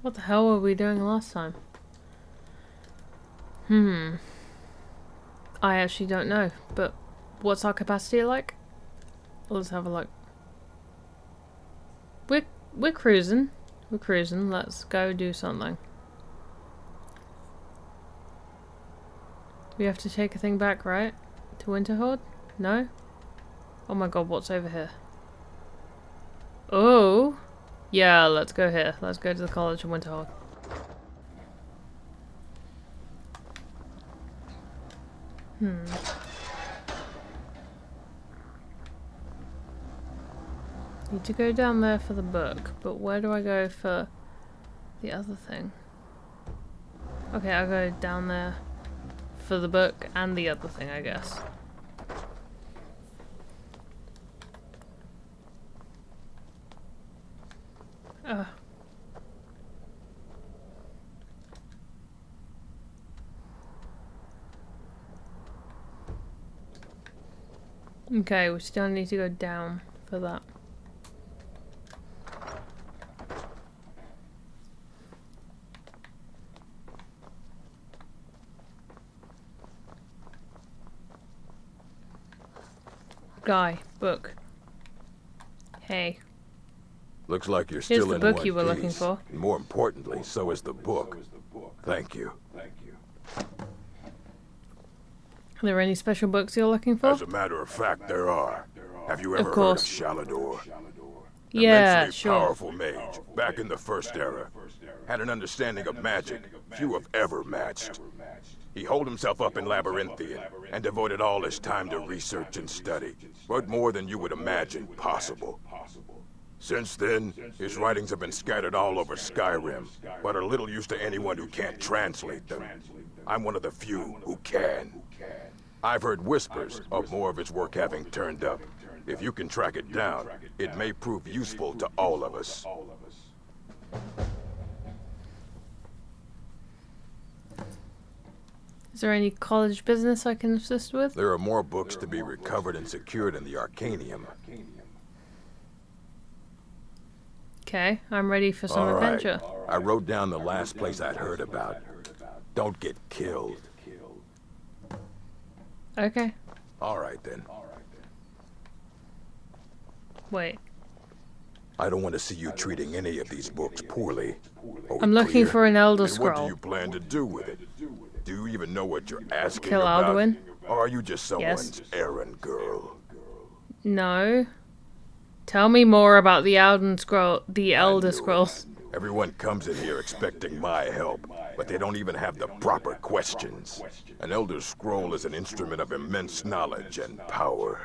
What the hell were we doing last time? I actually don't know, but what's our capacity like? Let's have a look. We're cruising. We're cruising. Let's go do something. We have to take a thing back, right? To Winterhold? No? Oh my god, what's over here? Oh! Yeah, let's go here. Let's go to the College of Winterhold. Need to go down there for the book, but where do I go for the other thing? Okay, I'll go down there for the book and the other thing, I guess. Okay, we still need to go down for that. Guy, book. Hey. Looks like you're Here's still the in book one you were piece. looking for. And more importantly, so is the book. Thank you. Are there any special books you're looking for? As a matter of fact, there are. Have you ever heard of course. Shalador? Yeah, Immensely sure. powerful mage, back in the First Era. Had an understanding of magic few have ever matched. He holed himself up in Labyrinthian and devoted all his time to research and study, but more than you would imagine possible. Since then, his writings have been scattered all over Skyrim, but are little use to anyone who can't translate them. I'm one of the few who can. I've heard whispers of more of his work having turned up. If you can track it down, it may prove useful to all of us. Is there any college business I can assist with? There are more books to be recovered and secured in the Arcanium. Okay, I'm ready for some All right. adventure. I wrote down the last place I'd heard about. Don't get killed. Okay. All right, then. Wait. I don't want to see you treating any of these books poorly. Are we I'm looking clear? for an Elder And what do Scroll. you plan to do with it? Do you even know what you're asking Kill about? Alduin? Or are you just someone's Yes. errand girl? No. Tell me more about the Elder I knew Scrolls. it. Everyone comes in here expecting my help, but they don't even have the proper questions. An Elder Scroll is an instrument of immense knowledge and power.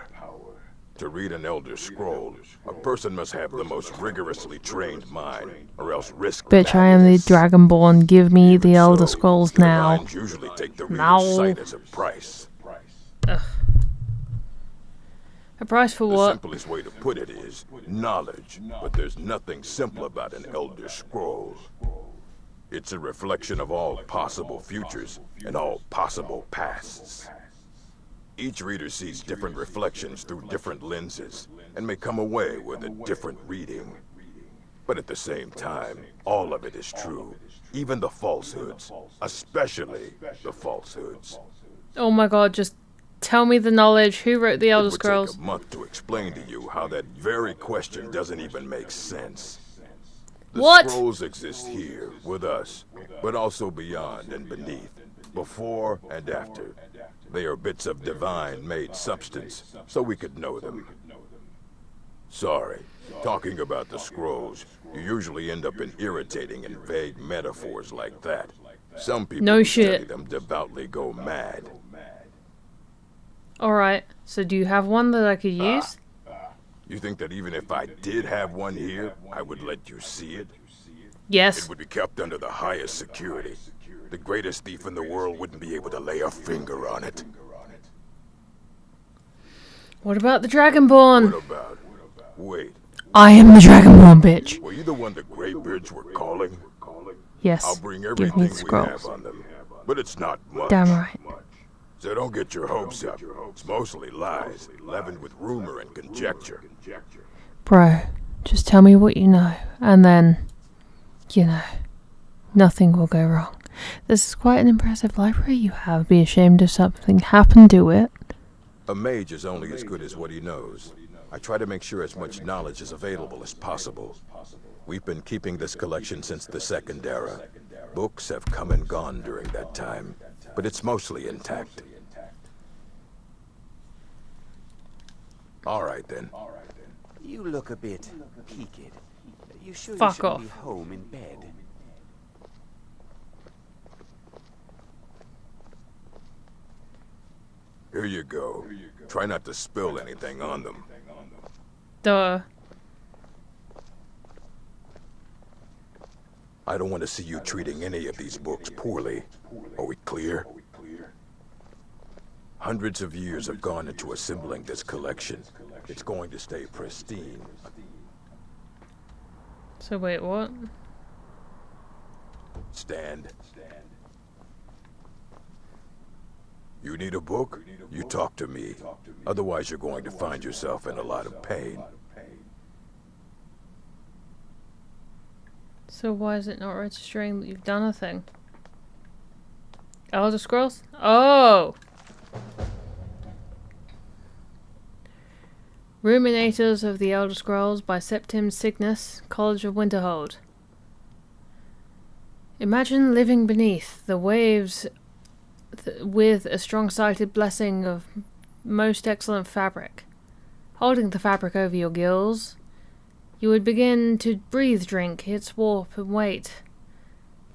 To read an Elder Scroll, a person must have the most rigorously trained mind, or else risk Bitch, I am the madness. Dragonborn. Give me the Even Elder so, Scrolls your now. minds usually take the reader's Now. sight as a price. A price for The what? simplest way to put it is knowledge, but there's nothing simple about an Elder Scroll. It's a reflection of all possible futures and all possible pasts. Each reader sees different reflections through different lenses and may come away with a different reading. But at the same time, all of it is true, even the falsehoods, especially the falsehoods. Oh my god, just tell me the knowledge. Who wrote the Elder It would Scrolls? take a month to explain to you how that very question doesn't even make sense. The What? scrolls exist here, with us, but also beyond and beneath, before and after. They are bits of divine-made substance, so we could know them. Sorry, talking about the scrolls, you usually end up in irritating and vague metaphors like that. Some people No who study shit. them devoutly go mad. Alright, so do you have one that I could use? You think that even if I did have one here, I would let you see it? Yes. It would be kept under the highest security. The greatest thief in the world wouldn't be able to lay a finger on it. What about the Dragonborn? What about? Wait, I am the Dragonborn, bitch. were you the one the Greybeards were calling? Yes. I'll bring Give me everything the we have scrolls. on them, but it's not much. Damn right. So don't get your hopes up. It's mostly lies, leavened with rumor and conjecture. Bro, just tell me what you know, and then, you know. Nothing will go wrong. This is quite an impressive library you have. Be ashamed if something happened to it. A mage is only as good as what he knows. I try to make sure as much knowledge is available as possible. We've been keeping this collection since the Second Era. Books have come and gone during that time, but it's mostly intact. All right, then. You look a bit peaked. You sure Fuck you shouldn't off. be home in bed? Here you go. Try not to spill anything on them. Duh. I don't want to see you treating any of these books poorly. Are we clear? Hundreds of years have gone into assembling this collection. It's going to stay pristine. So wait, what? Stand. You need a book? You talk to me. Otherwise, you're going to find yourself in a lot of pain. So why is it not registering that you've done a thing? Elder Scrolls? Oh! Ruminators of the Elder Scrolls by Septim Cygnus, College of Winterhold. Imagine living beneath the waves with a strong-sighted blessing of most excellent fabric. Holding the fabric over your gills, you would begin to breathe drink its warp and weight.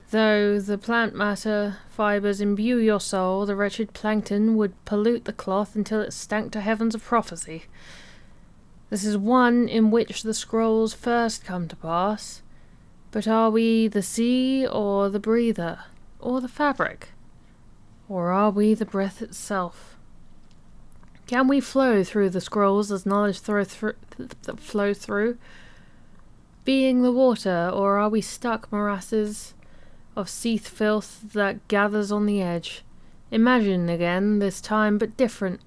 Though the plant matter fibers imbue your soul, the wretched plankton would pollute the cloth until it stank to heavens of prophecy. This is one in which the scrolls first come to pass. But are we the sea, or the breather, or the fabric? Or are we the breath itself? Can we flow through the scrolls as knowledge flow through? Being the water, or are we stuck morasses of seath filth that gathers on the edge? Imagine again, this time but different.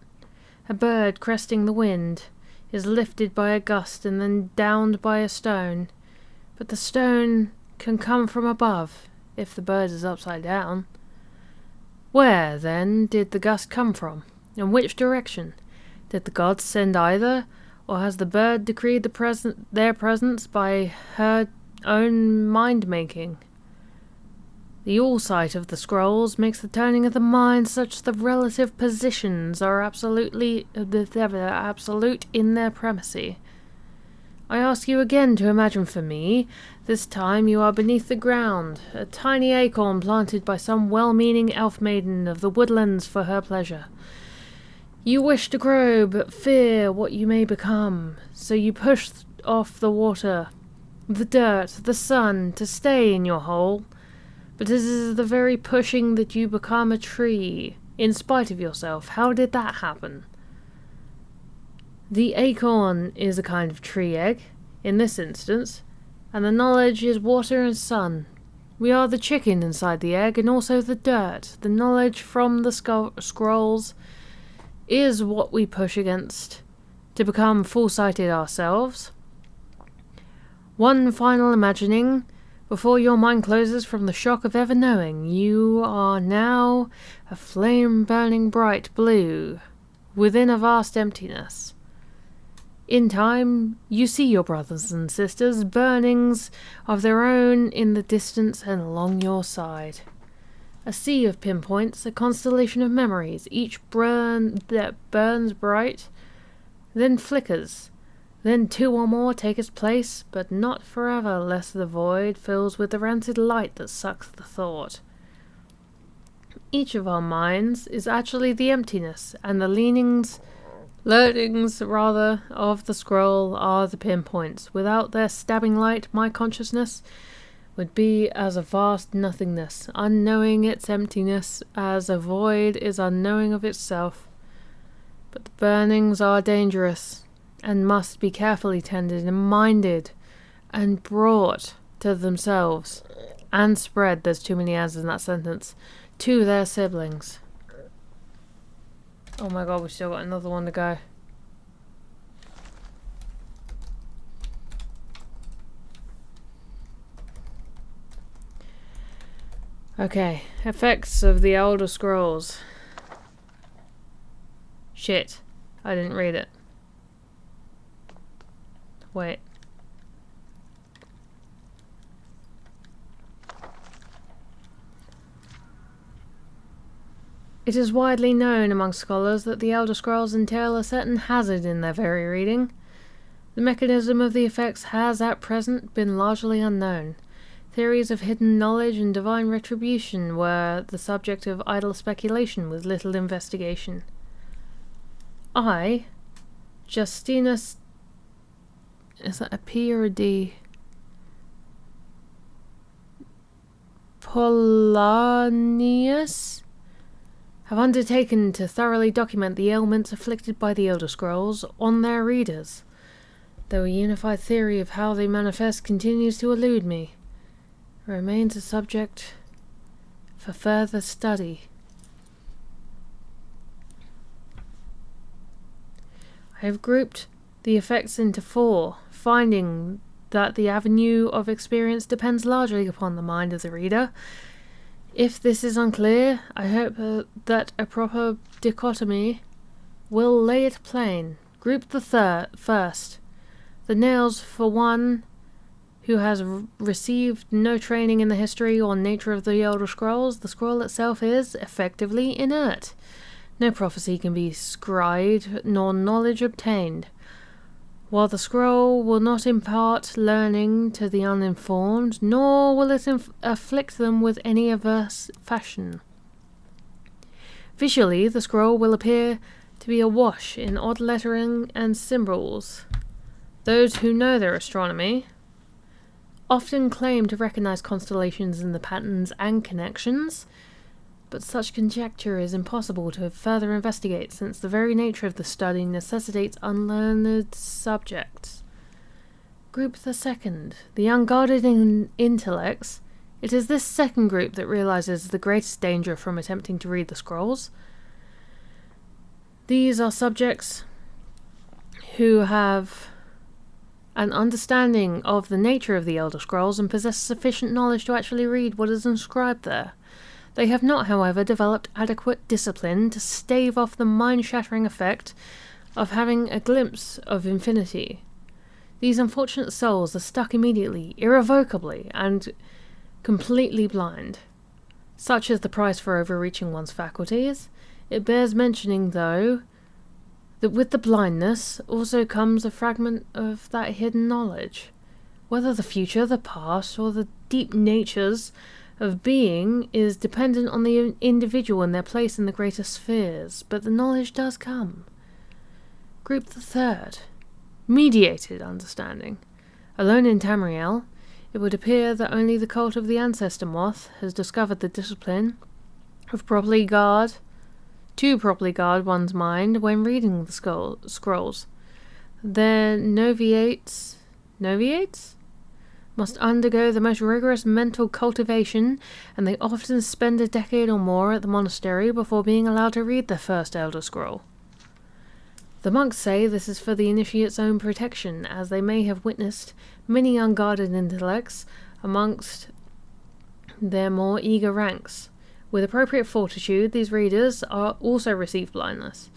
A bird cresting the wind is lifted by a gust and then downed by a stone. But the stone can come from above, if the bird is upside down. Where, then, did the gust come from? In which direction? Did the gods send either, or has the bird decreed their presence by her own mind-making? The all-sight of the scrolls makes the turning of the mind such the relative positions are absolute in their primacy. I ask you again to imagine for me, this time you are beneath the ground, a tiny acorn planted by some well-meaning elf maiden of the woodlands for her pleasure. You wish to grow, but fear what you may become, so you push off the water, the dirt, the sun, to stay in your hole. But it is the very pushing that you become a tree, in spite of yourself. How did that happen? The acorn is a kind of tree egg, in this instance, and the knowledge is water and sun. We are the chicken inside the egg, and also the dirt. The knowledge from the scrolls is what we push against to become full-sighted ourselves. One final imagining, before your mind closes from the shock of ever knowing. You are now a flame burning bright blue, within a vast emptiness. In time, you see your brothers and sisters, burnings of their own in the distance and along your side. A sea of pinpoints, a constellation of memories, each that burns bright, then flickers, then two or more take its place, but not forever, lest the void fills with the rancid light that sucks the thought. Each of our minds is actually the emptiness, and the learnings of the scroll are the pinpoints. Without their stabbing light, my consciousness would be as a vast nothingness, unknowing its emptiness, as a void is unknowing of itself. But the burnings are dangerous, and must be carefully tended and minded, and brought to themselves, and spread, there's too many ands in that sentence, to their siblings. Oh my god, we still got another one to go. Okay, effects of the Elder Scrolls. Shit, I didn't read it. Wait. It is widely known among scholars that the Elder Scrolls entail a certain hazard in their very reading. The mechanism of the effects has, at present, been largely unknown. Theories of hidden knowledge and divine retribution were the subject of idle speculation with little investigation. I, Justinus... Is that a P or a D? Polanius? Have undertaken to thoroughly document the ailments afflicted by the Elder Scrolls on their readers. Though a unified theory of how they manifest continues to elude me, it remains a subject for further study. I have grouped the effects into 4, finding that the avenue of experience depends largely upon the mind of the reader. If this is unclear, I hope that a proper dichotomy will lay it plain. Group the first. The nails for one who has received no training in the history or nature of the Elder Scrolls. The scroll itself is effectively inert. No prophecy can be scryed, nor knowledge obtained. While the scroll will not impart learning to the uninformed, nor will it afflict them with any averse fashion. Visually, the scroll will appear to be awash in odd lettering and symbols. Those who know their astronomy often claim to recognize constellations in the patterns and connections, but such conjecture is impossible to further investigate, since the very nature of the study necessitates unlearned subjects. Group the second, the unguarded intellects. It is this second group that realizes the greatest danger from attempting to read the scrolls. These are subjects who have an understanding of the nature of the Elder Scrolls and possess sufficient knowledge to actually read what is inscribed there. They have not, however, developed adequate discipline to stave off the mind-shattering effect of having a glimpse of infinity. These unfortunate souls are stuck immediately, irrevocably, and completely blind. Such is the price for overreaching one's faculties. It bears mentioning, though, that with the blindness also comes a fragment of that hidden knowledge. Whether the future, the past, or the deep natures of being is dependent on the individual and their place in the greater spheres, but the knowledge does come. Group the third, mediated understanding. Alone in Tamriel, it would appear that only the cult of the ancestor moth has discovered the discipline of to properly guard one's mind when reading the scrolls. Their noviates must undergo the most rigorous mental cultivation, and they often spend a decade or more at the monastery before being allowed to read their first Elder Scroll. The monks say this is for the initiate's own protection, as they may have witnessed many unguarded intellects amongst their more eager ranks. With appropriate fortitude, these readers also receive blindness,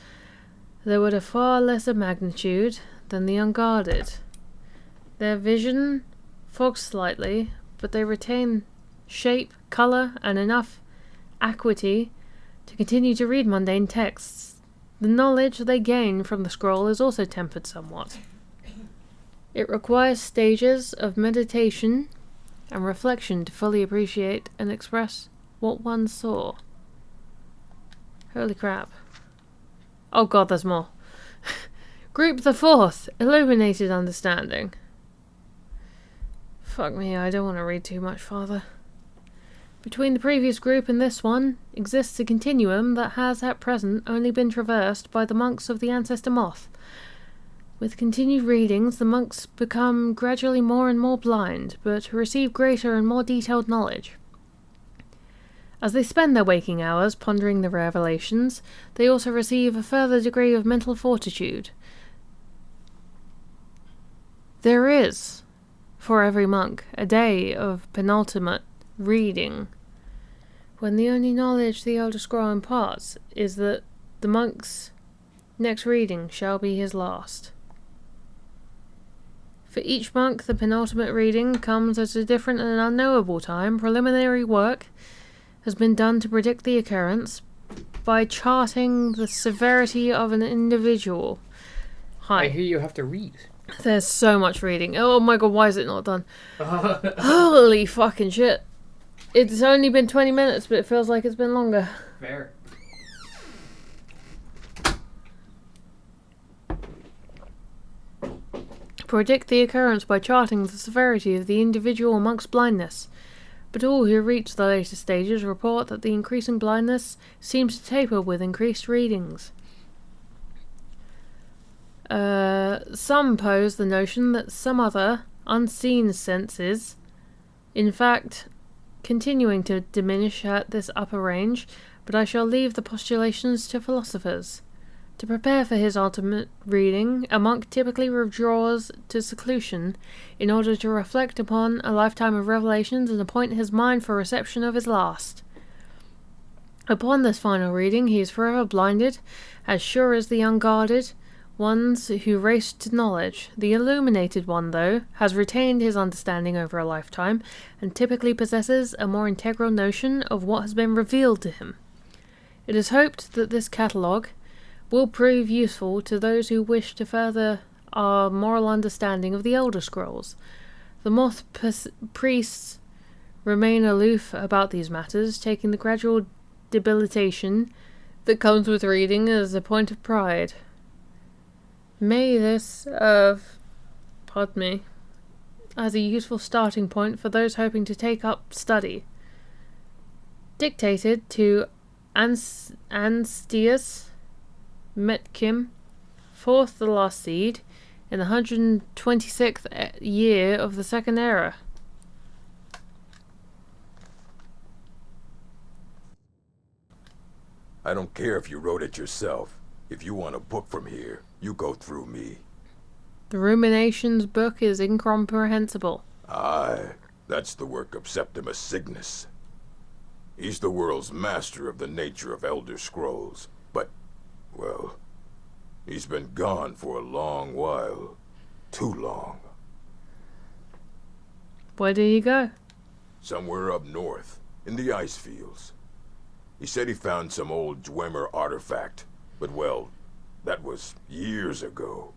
though at a far lesser magnitude than the unguarded. Their vision fogs slightly, but they retain shape, colour, and enough acuity to continue to read mundane texts. The knowledge they gain from the scroll is also tempered somewhat. It requires stages of meditation and reflection to fully appreciate and express what one saw. Holy crap. Oh god, there's more. Group the fourth, illuminated understanding. Fuck me, I don't want to read too much farther. Between the previous group and this one exists a continuum that has at present only been traversed by the monks of the ancestor moth. With continued readings, the monks become gradually more and more blind, but receive greater and more detailed knowledge. As they spend their waking hours pondering the revelations, they also receive a further degree of mental fortitude. There is, for every monk, a day of penultimate reading. when the only knowledge the Elder Scroll imparts is that the monk's next reading shall be his last. For each monk, the penultimate reading comes at a different and unknowable time. Preliminary work has been done to predict the occurrence by charting the severity of an individual. Hi. I hear you have to read. There's so much reading. Oh my god, why is it not done? Holy fucking shit. It's only been 20 minutes, but it feels like it's been longer. Fair. Predict the occurrence by charting the severity of the individual monk's blindness. But all who reach the later stages report that the increasing blindness seems to taper with increased readings. Some pose the notion that some other, unseen senses, in fact, continuing to diminish at this upper range, but I shall leave the postulations to philosophers. To prepare for his ultimate reading, a monk typically withdraws to seclusion in order to reflect upon a lifetime of revelations and appoint his mind for reception of his last. Upon this final reading, he is forever blinded, as sure as the unguarded ones who race to knowledge. The illuminated one, though, has retained his understanding over a lifetime, and typically possesses a more integral notion of what has been revealed to him. It is hoped that this catalogue will prove useful to those who wish to further our moral understanding of the Elder Scrolls. The moth priests remain aloof about these matters, taking the gradual debilitation that comes with reading as a point of pride. May this serve, as a useful starting point for those hoping to take up study. Dictated to Anstius Metkim, fourth the last seed, in the 126th year of the Second Era. I don't care if you wrote it yourself. If you want a book from here, you go through me. The Ruminations book is incomprehensible. Aye, that's the work of Septimus Cygnus. He's the world's master of the nature of Elder Scrolls, but, well, he's been gone for a long while. Too long. Where did he go? Somewhere up north, in the ice fields. He said he found some old Dwemer artifact, but well, that was years ago.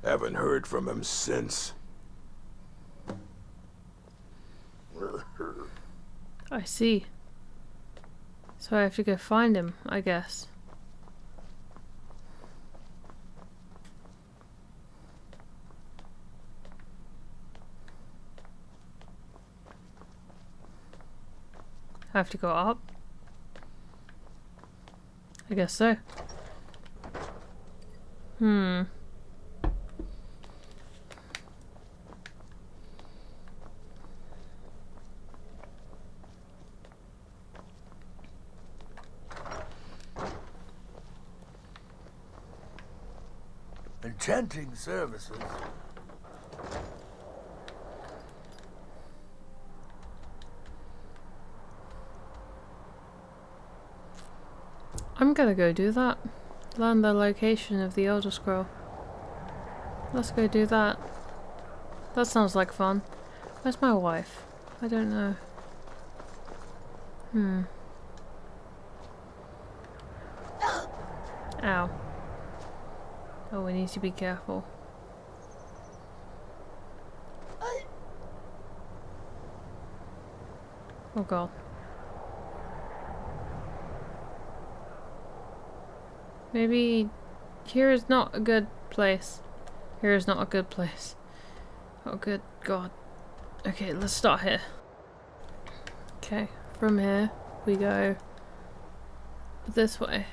Haven't heard from him since. I see. So I have to go find him, I guess. I have to go up? I guess so. Enchanting services. I'm gonna go do that. Learn the location of the Elder Scroll. Let's go do that. That sounds like fun. Where's my wife? I don't know. Ow. Oh, we need to be careful. Oh god. Maybe here is not a good place. Here is not a good place. Oh good god. Okay, let's start here. Okay, from here we go this way.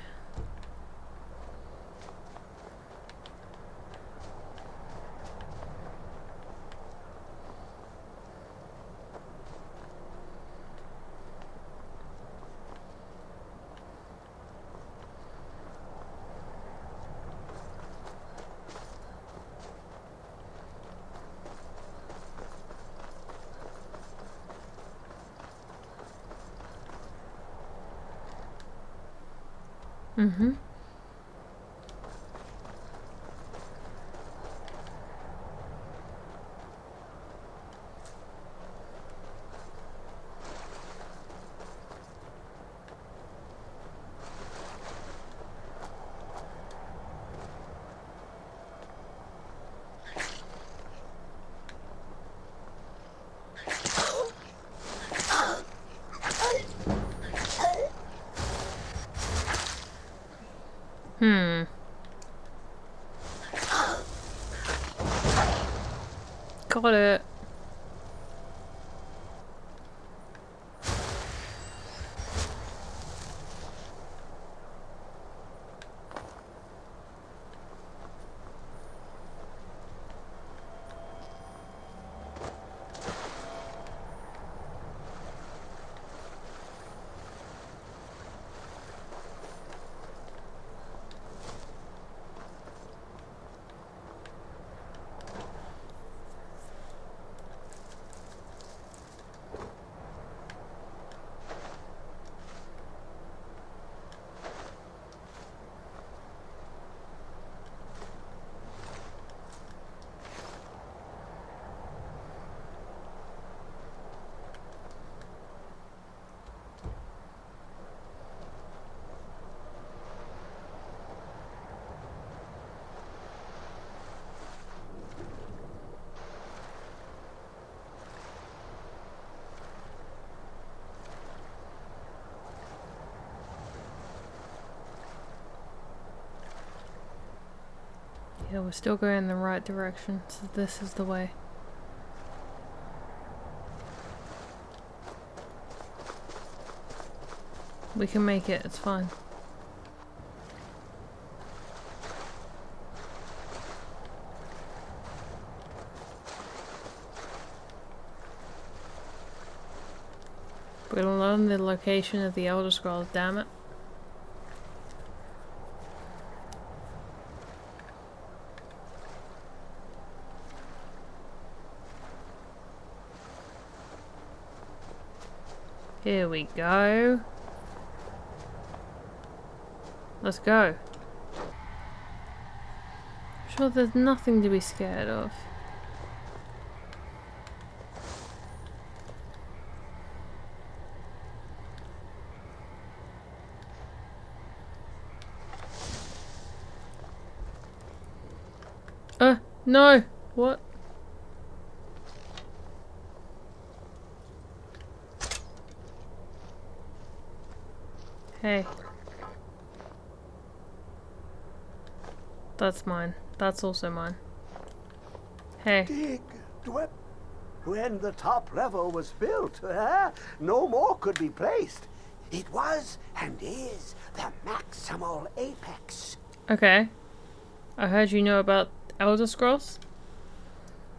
Mm-hmm. Got it. Yeah, we're still going in the right direction, so this is the way. We can make it, it's fine. We're gonna learn the location of the Elder Scrolls, damn it. Here we go. Let's go. I'm sure there's nothing to be scared of. No! What? Hey. That's mine. That's also mine. Hey. Dig, Dwep. When the top level was built, no more could be placed. It was and is the maximal apex. Okay. I heard you know about Elder Scrolls?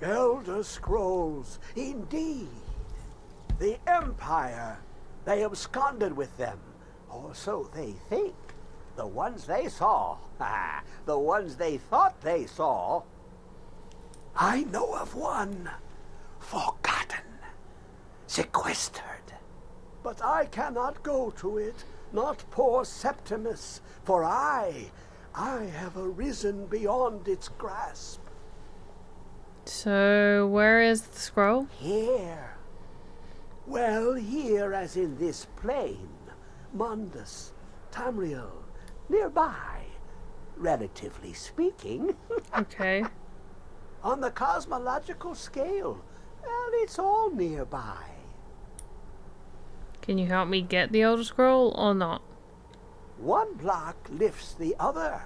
Elder Scrolls, indeed. The Empire, they absconded with them, or so they think. The ones they saw, the ones they thought they saw. I know of one, forgotten, sequestered. But I cannot go to it, not poor Septimus, for I have arisen beyond its grasp. So, where is the scroll? Here. Well, here as in this plain. Mundus, Tamriel, nearby, relatively speaking. Okay. On the cosmological scale, well, it's all nearby. Can you help me get the Elder Scroll or not? One block lifts the other.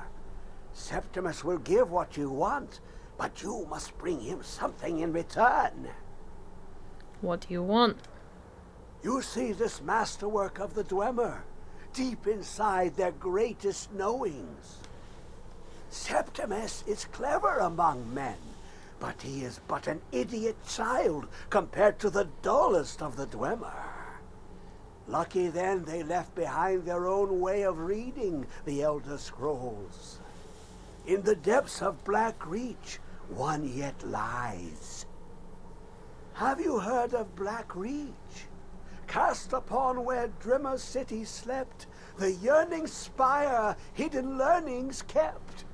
Septimus will give what you want, but you must bring him something in return. What do you want? You see this masterwork of the Dwemer, deep inside their greatest knowings. Septimus is clever among men, but he is but an idiot child compared to the dullest of the Dwemer. Lucky then they left behind their own way of reading the Elder Scrolls. In the depths of Black Reach, one yet lies. Have you heard of Black Reach? Cast upon where Drimmer City slept, The yearning spire hidden learnings kept.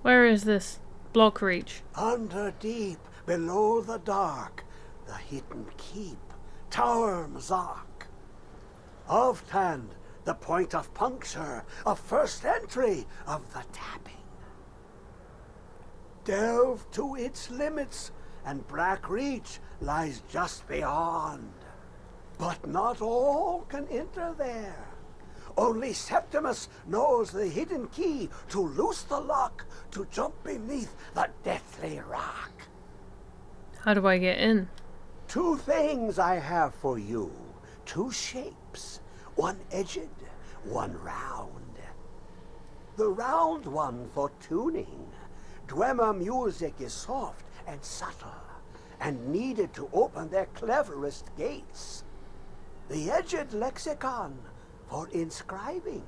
Where is this block reach? Under deep, below the dark, the hidden keep, Tower Mazak. Oftand, the point of puncture, of first entry of the tapping. Delve to its limits, and Black Reach lies just beyond. But not all can enter there. Only Septimus knows the hidden key to loose the lock, to jump beneath the deathly rock. How do I get in? 2 things I have for you. 2 shapes. One edged, one round. The round one for tuning. Dwemer music is soft and subtle, and needed to open their cleverest gates. The edged lexicon for inscribing.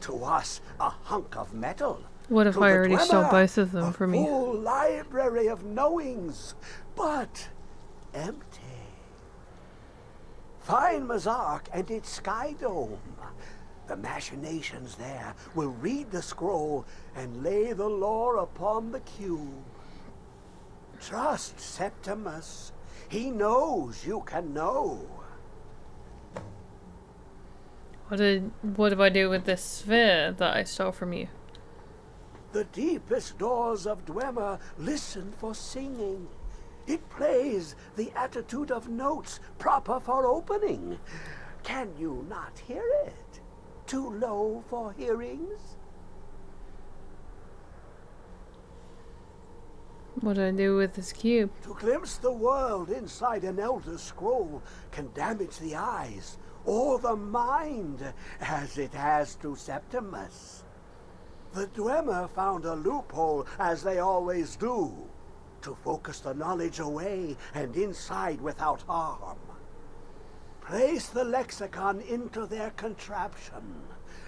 To us, a hunk of metal. What if To I the already stole Dwemer, both of them a from you? full library of knowings, but empty. Find Mazark and its sky dome. The machinations there will read the scroll and lay the lore upon the cube. Trust Septimus. He knows you can know. What do I do with this sphere that I stole from you? The deepest doors of Dwemer listen for singing. It plays the attitude of notes proper for opening. Can you not hear it? Too low for hearings? What do I do with this cube? To glimpse the world inside an elder scroll can damage the eyes or the mind, as it has to Septimus. The Dwemer found a loophole, as they always do, to focus the knowledge away and inside without harm. Place the lexicon into their contraption,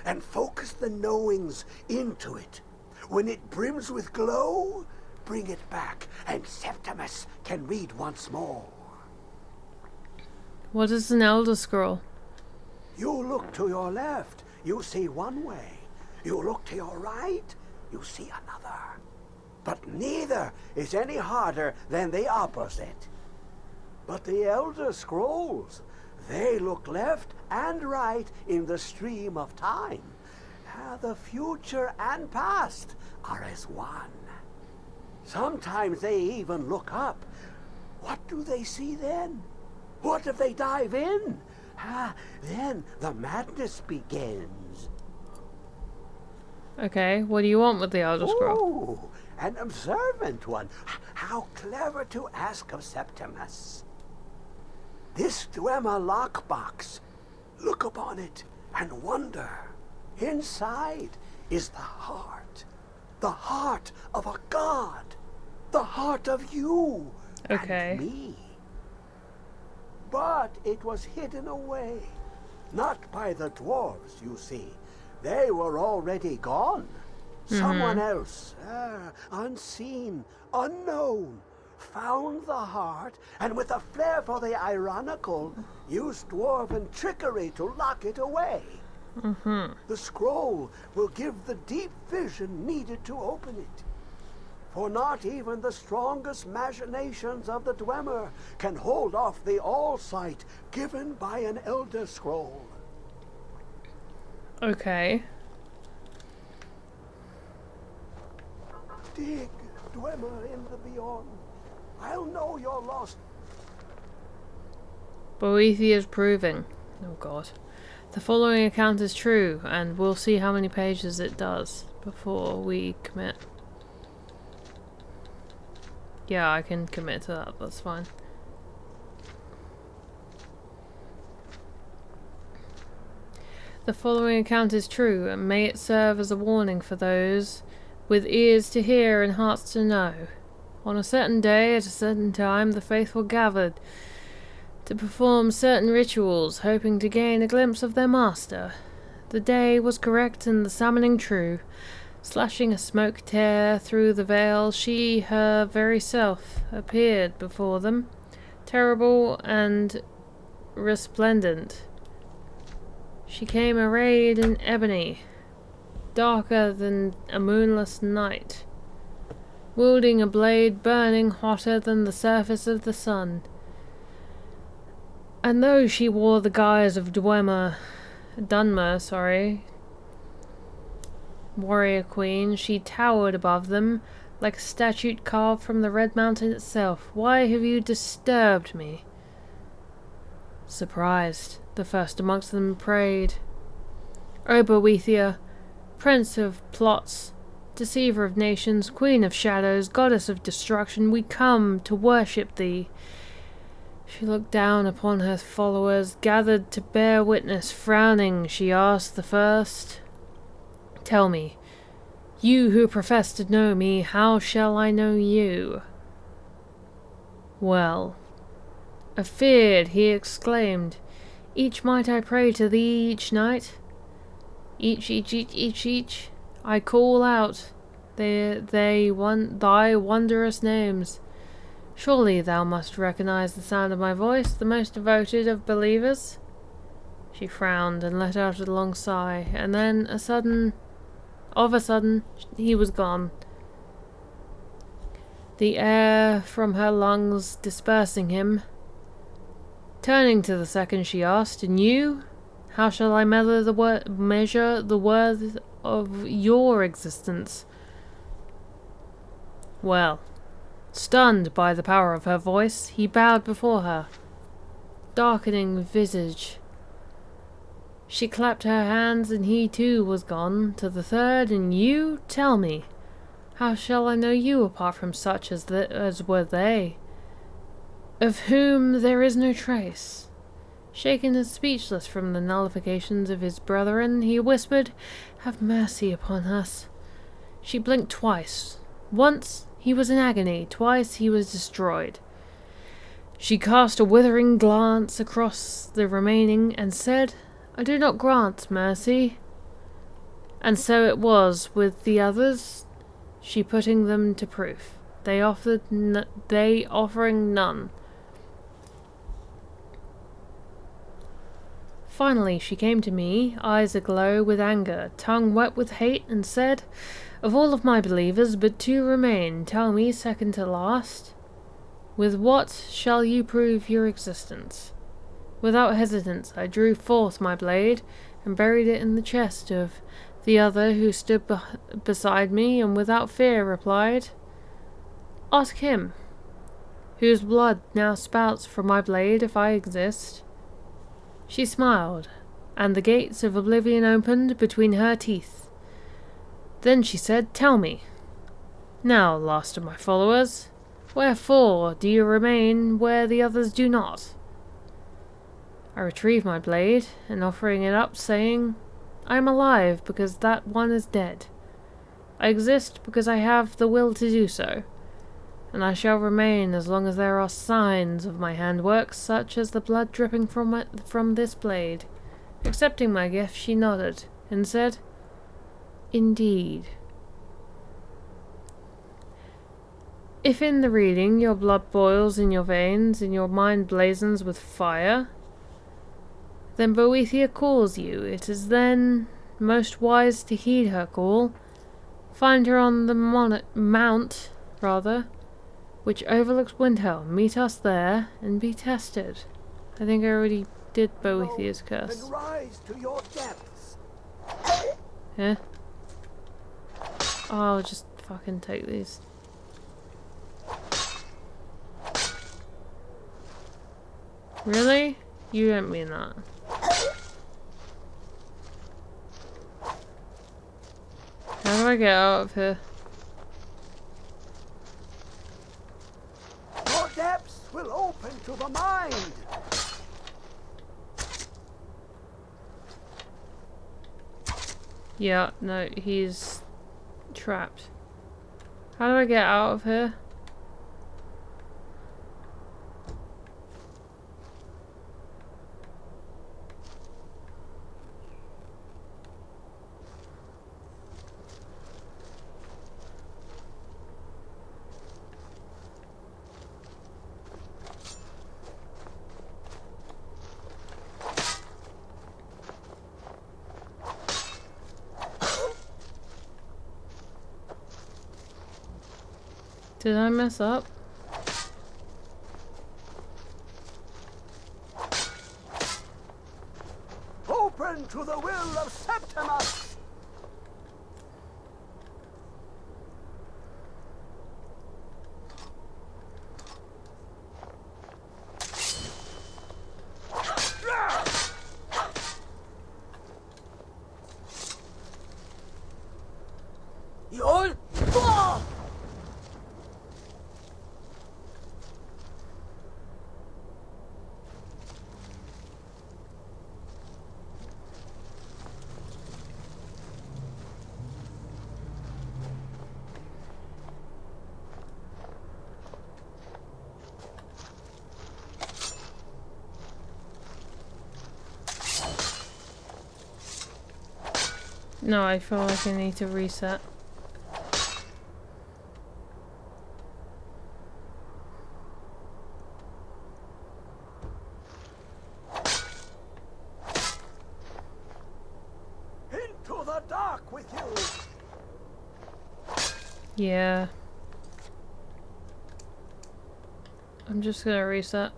and focus the knowings into it. When it brims with glow, bring it back, and Septimus can read once more. What is an Elder Scroll? You look to your left, you see one way. You look to your right, you see another. But neither is any harder than the opposite. But the Elder Scrolls, they look left and right in the stream of time. The future and past are as one. Sometimes they even look up. What do they see then? What if they dive in? Then the madness begins. Okay, what do you want with the Elder Scroll? Ooh, an observant one. How clever to ask of Septimus. This Dwemer lockbox. Look upon it and wonder. Inside is the heart of a god, the heart of you Okay. and me. But it was hidden away, not by the dwarves, you see. They were already gone. Someone else, unseen, unknown, found the heart, and with a flair for the ironical, used dwarven trickery to lock it away. The scroll will give the deep vision needed to open it. For not even the strongest machinations of the Dwemer can hold off the all-sight given by an Elder Scroll. Okay. Dig, Dwemer, in the beyond. I'll know you're lost. Boethia's proving. Oh god. The following account is true, and we'll see how many pages it does before we commit. Yeah, I can commit to that, that's fine. The following account is true, and may it serve as a warning for those with ears to hear and hearts to know. On a certain day, at a certain time, the faithful gathered to perform certain rituals, hoping to gain a glimpse of their master. The day was correct and the summoning true. Slashing a smoke tear through the veil, she, her very self, appeared before them, terrible and resplendent. She came arrayed in ebony, darker than a moonless night, wielding a blade burning hotter than the surface of the sun. And though she wore the guise of Dunmer, warrior queen, she towered above them like a statue carved from the Red Mountain itself. Why have you disturbed me? Surprised, the first amongst them prayed. O Boethia, prince of plots, deceiver of nations, queen of shadows, goddess of destruction, we come to worship thee. She looked down upon her followers, gathered to bear witness. Frowning, she asked the first, "Tell me, you who profess to know me, how shall I know you?" "Well," afeared, he exclaimed, "each might I pray to thee each night? Each, I call out thy wondrous names. Surely thou must recognize the sound of my voice, the most devoted of believers." She frowned and let out a long sigh, and then of a sudden, he was gone, the air from her lungs dispersing him. Turning to the second, she asked, "And you? How shall I measure the worth of your existence?" Well, stunned by the power of her voice, he bowed before her, darkening visage. She clapped her hands, and he too was gone. To the third, "And you? Tell me, how shall I know you apart from such as were they, of whom there is no trace?" Shaken and speechless from the nullifications of his brethren, he whispered, "Have mercy upon us." She blinked twice. Once he was in agony, twice he was destroyed. She cast a withering glance across the remaining and said, "I do not grant mercy." And so it was with the others, she putting them to proof, they offering none. Finally she came to me, eyes aglow with anger, tongue wet with hate, and said, "Of all of my believers, but two remain. Tell me, second to last, with what shall you prove your existence?" Without hesitance I drew forth my blade and buried it in the chest of the other who stood beside me, and without fear replied, "Ask him, whose blood now spouts from my blade, if I exist." She smiled, and the gates of oblivion opened between her teeth. Then she said, "Tell me, now, last of my followers, wherefore do you remain where the others do not?" I retrieved my blade, and offering it up, saying, "I am alive because that one is dead. I exist because I have the will to do so, and I shall remain as long as there are signs of my handwork, such as the blood dripping from this blade." Accepting my gift, she nodded, and said, "Indeed. If in the reading your blood boils in your veins, and your mind blazons with fire, then Boethia calls you. It is then most wise to heed her call. Find her on the mount, which overlooks Windhelm. Meet us there, and be tested." I think I already did Boethia's curse. And rise to your depths. Yeah? Oh, I'll just fucking take these. Really? You don't mean that. How do I get out of here? Your depths will open to the mind. Yeah, no, he's trapped. How do I get out of here? Did I mess up? Open to the will of Septimus! You're... No, I feel like I need to reset. Into the dark with you! Yeah. I'm just gonna reset.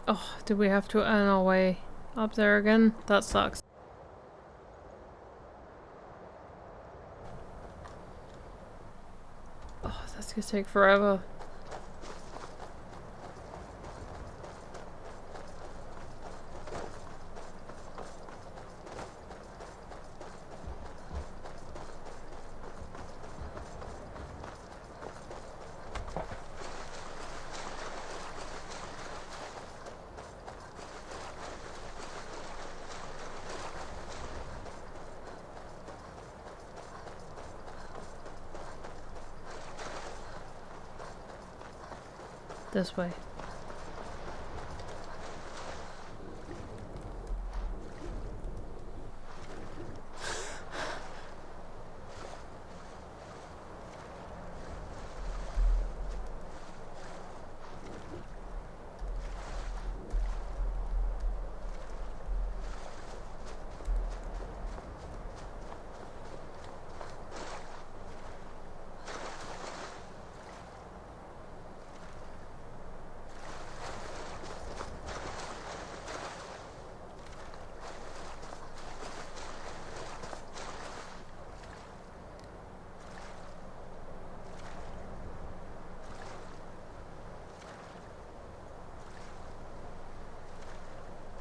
Oh, do we have to earn our way up there again? That sucks. Oh, that's gonna take forever. This way.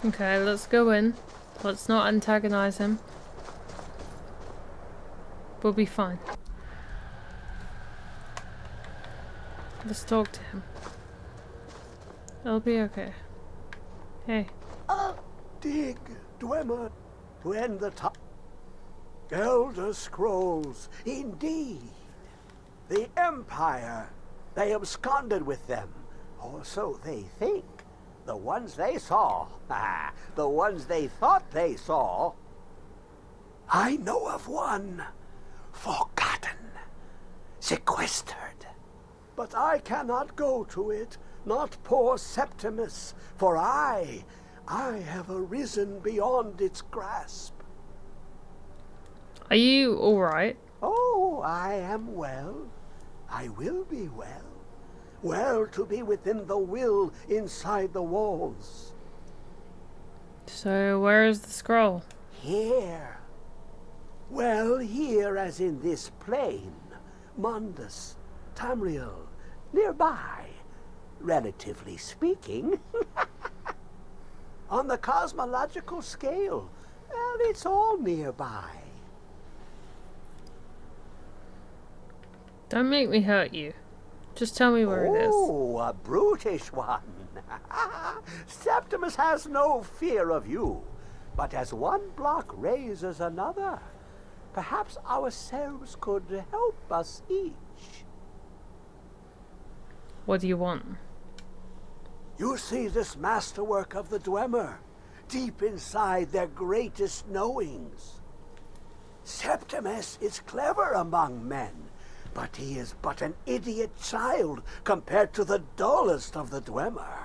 Okay, let's go in. Let's not antagonize him. We'll be fine. Let's talk to him. It'll be okay. Hey. Dig, Dwemer, to end the time. Elder Scrolls, indeed. The Empire, they absconded with them, or so they think. The ones they saw, the ones they thought they saw. I know of one, forgotten, sequestered. But I cannot go to it, not poor Septimus, for I have arisen beyond its grasp. Are you alright? Oh, I am well. I will be well. Well to be within the will inside the walls. So, where is the scroll? Here. Well, here as in this plain. Mundus, Tamriel, nearby, relatively speaking. On the cosmological scale, well, it's all nearby. Don't make me hurt you. Just tell me where it is. Oh, a brutish one. Septimus has no fear of you. But as one block raises another, perhaps ourselves could help us each. What do you want? You see this masterwork of the Dwemer, deep inside their greatest knowings. Septimus is clever among men, but he is but an idiot child compared to the dullest of the Dwemer.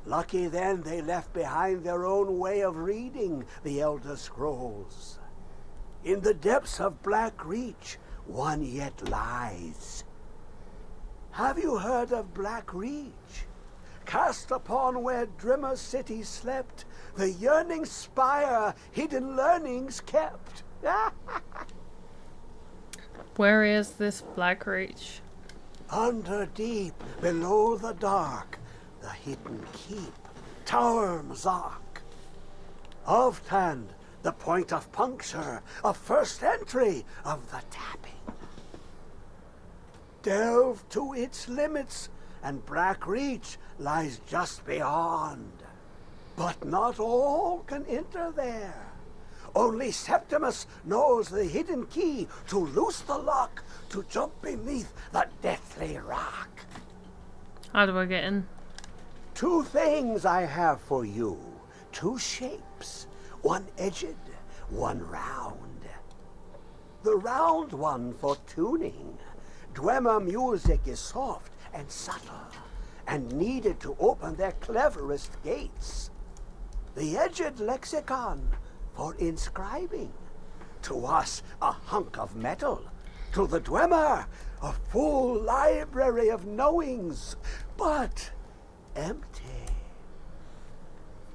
Lucky then they left behind their own way of reading the Elder Scrolls. In the depths of Black Reach, one yet lies. Have you heard of Black Reach? Cast upon where Drimmer City slept, the yearning spire hidden learnings kept. Where is this Black Reach? Under deep, below the dark, the hidden keep, Tower Mazak. Oftan, the point of puncture, of first entry of the tapping. Delve to its limits, and Black Reach lies just beyond. But not all can enter there. Only Septimus knows the hidden key to loose the lock, to jump beneath the deathly rock. How do I get in? 2 things I have for you. 2 shapes. One edged, one round. The round one for tuning. Dwemer music is soft and subtle, and needed to open their cleverest gates. The edged lexicon for inscribing. To us, a hunk of metal. To the Dwemer, a full library of knowings, but empty.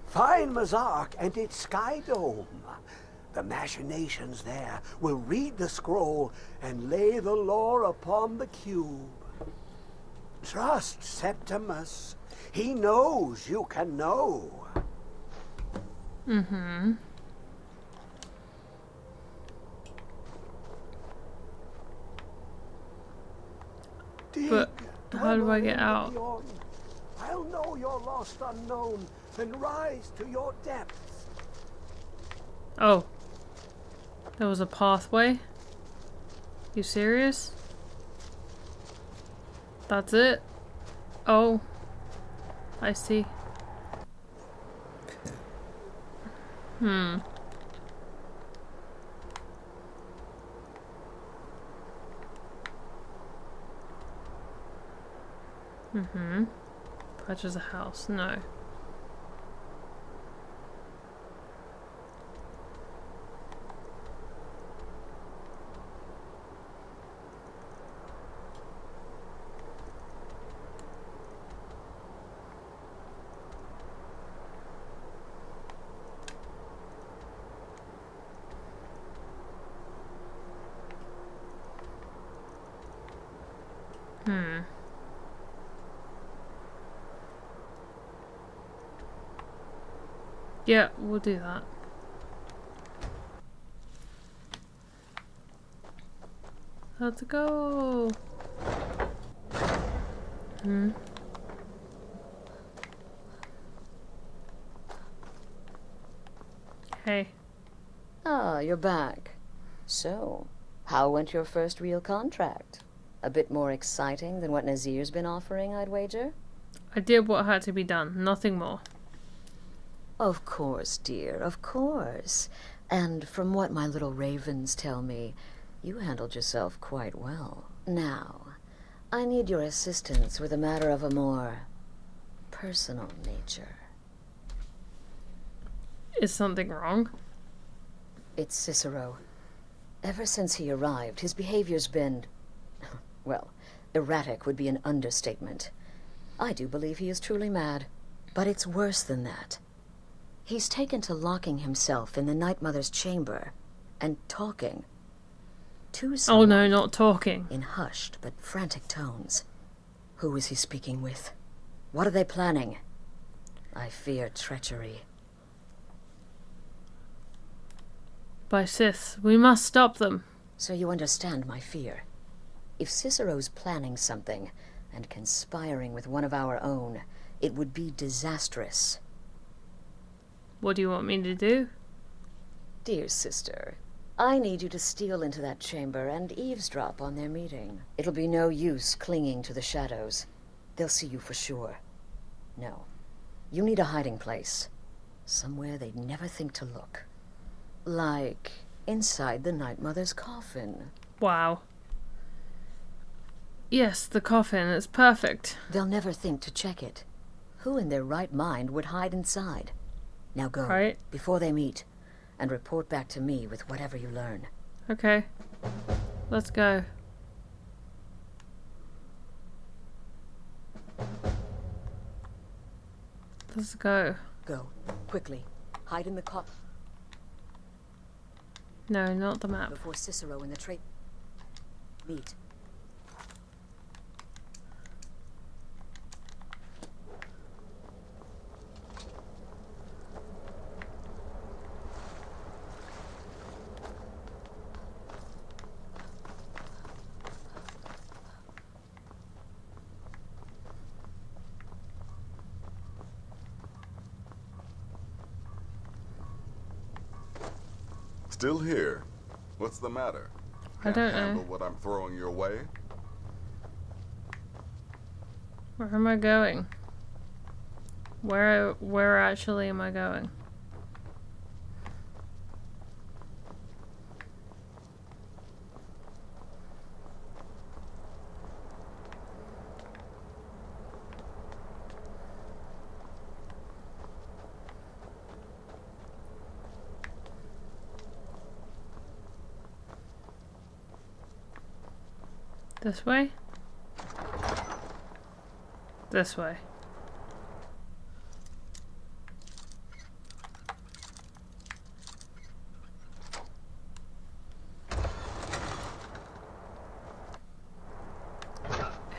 Find Mazark and its sky dome. The machinations there will read the scroll and lay the lore upon the cube. Trust Septimus. He knows you can know. Mm-hmm. But how do I get out? I'll know your lost unknown and rise to your depths. Oh. There was a pathway? You serious? That's it? Oh. I see. Hmm. Mm-hmm. Purchase a house. No. Hmm. Yeah, we'll do that. Let's go. Hmm. Hey. Ah, you're back. So, how went your first real contract? A bit more exciting than what Nazir's been offering, I'd wager? I did what had to be done, nothing more. Of course, dear, of course. And from what my little ravens tell me, you handled yourself quite well. Now, I need your assistance with a matter of a more personal nature. Is something wrong? It's Cicero. Ever since he arrived, his behavior's been, well, erratic would be an understatement. I do believe he is truly mad, but it's worse than that. He's taken to locking himself in the Night Mother's chamber and talking to someone. Oh no, not talking. In hushed but frantic tones. Who is he speaking with? What are they planning? I fear treachery. By Sith, we must stop them. So you understand my fear. If Cicero's planning something and conspiring with one of our own, it would be disastrous. What do you want me to do? Dear sister, I need you to steal into that chamber and eavesdrop on their meeting. It'll be no use clinging to the shadows. They'll see you for sure. No. You need a hiding place. Somewhere they'd never think to look. Like inside the Night Mother's coffin. Wow. Yes, the coffin. It's perfect. They'll never think to check it. Who in their right mind would hide inside? Now go, Right. before they meet, and report back to me with whatever you learn. Okay. Let's go. Let's go. Go, quickly. Hide in the coffin No, not the map. before Cicero and the trade meet. Still here? What's the matter? I don't handle know. what I'm throwing your way? Where am I going? Where actually am I going? This way? This way.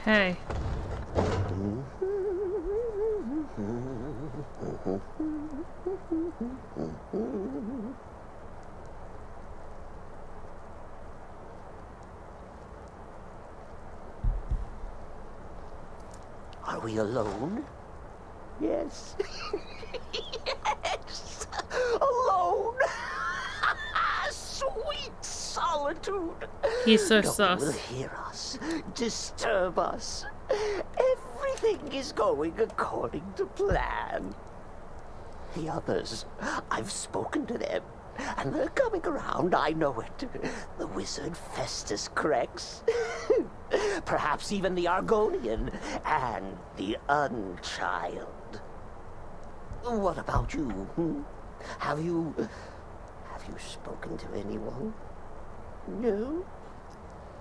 Hey. Are we alone? Yes. Yes! Alone! Sweet solitude! He's so No one will sus. hear us, disturb us. Everything is going according to plan. The others, I've spoken to them, and they're coming around, I know it. The wizard Festus corrects. Perhaps even the Argonian and the Unchild. What about you? Hmm? Have you spoken to anyone? No?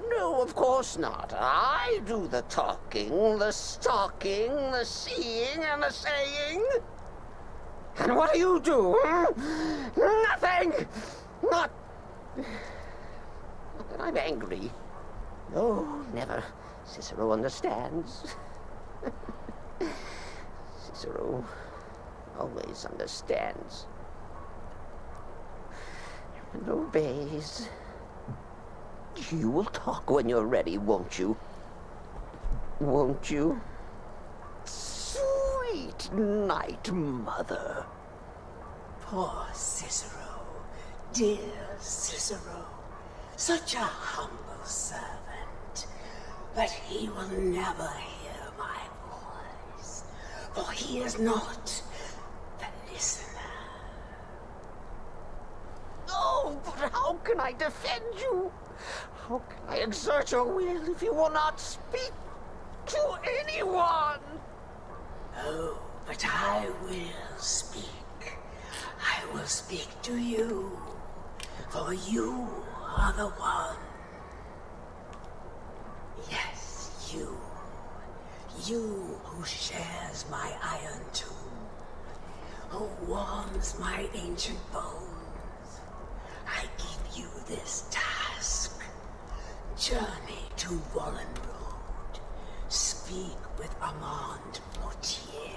No, of course not. I do the talking, the stalking, the seeing, and the saying. And what do you do? Hmm? Nothing! Not that I'm angry. No, never. Cicero understands. Cicero always understands. And obeys. You will talk when you're ready, won't you? Won't you? Sweet Night Mother. Poor Cicero, dear Cicero, such a humble servant, but he will never hear my voice, for he is not the listener. Oh, but how can I defend you? How can I exert your will if you will not speak to anyone? Oh, but I will speak. I will speak to you, for you are the one. Yes, you. You who shares my iron tomb, who warms my ancient bones. I give you this task. Journey to Wallenroad. Speak with Armand Mortier.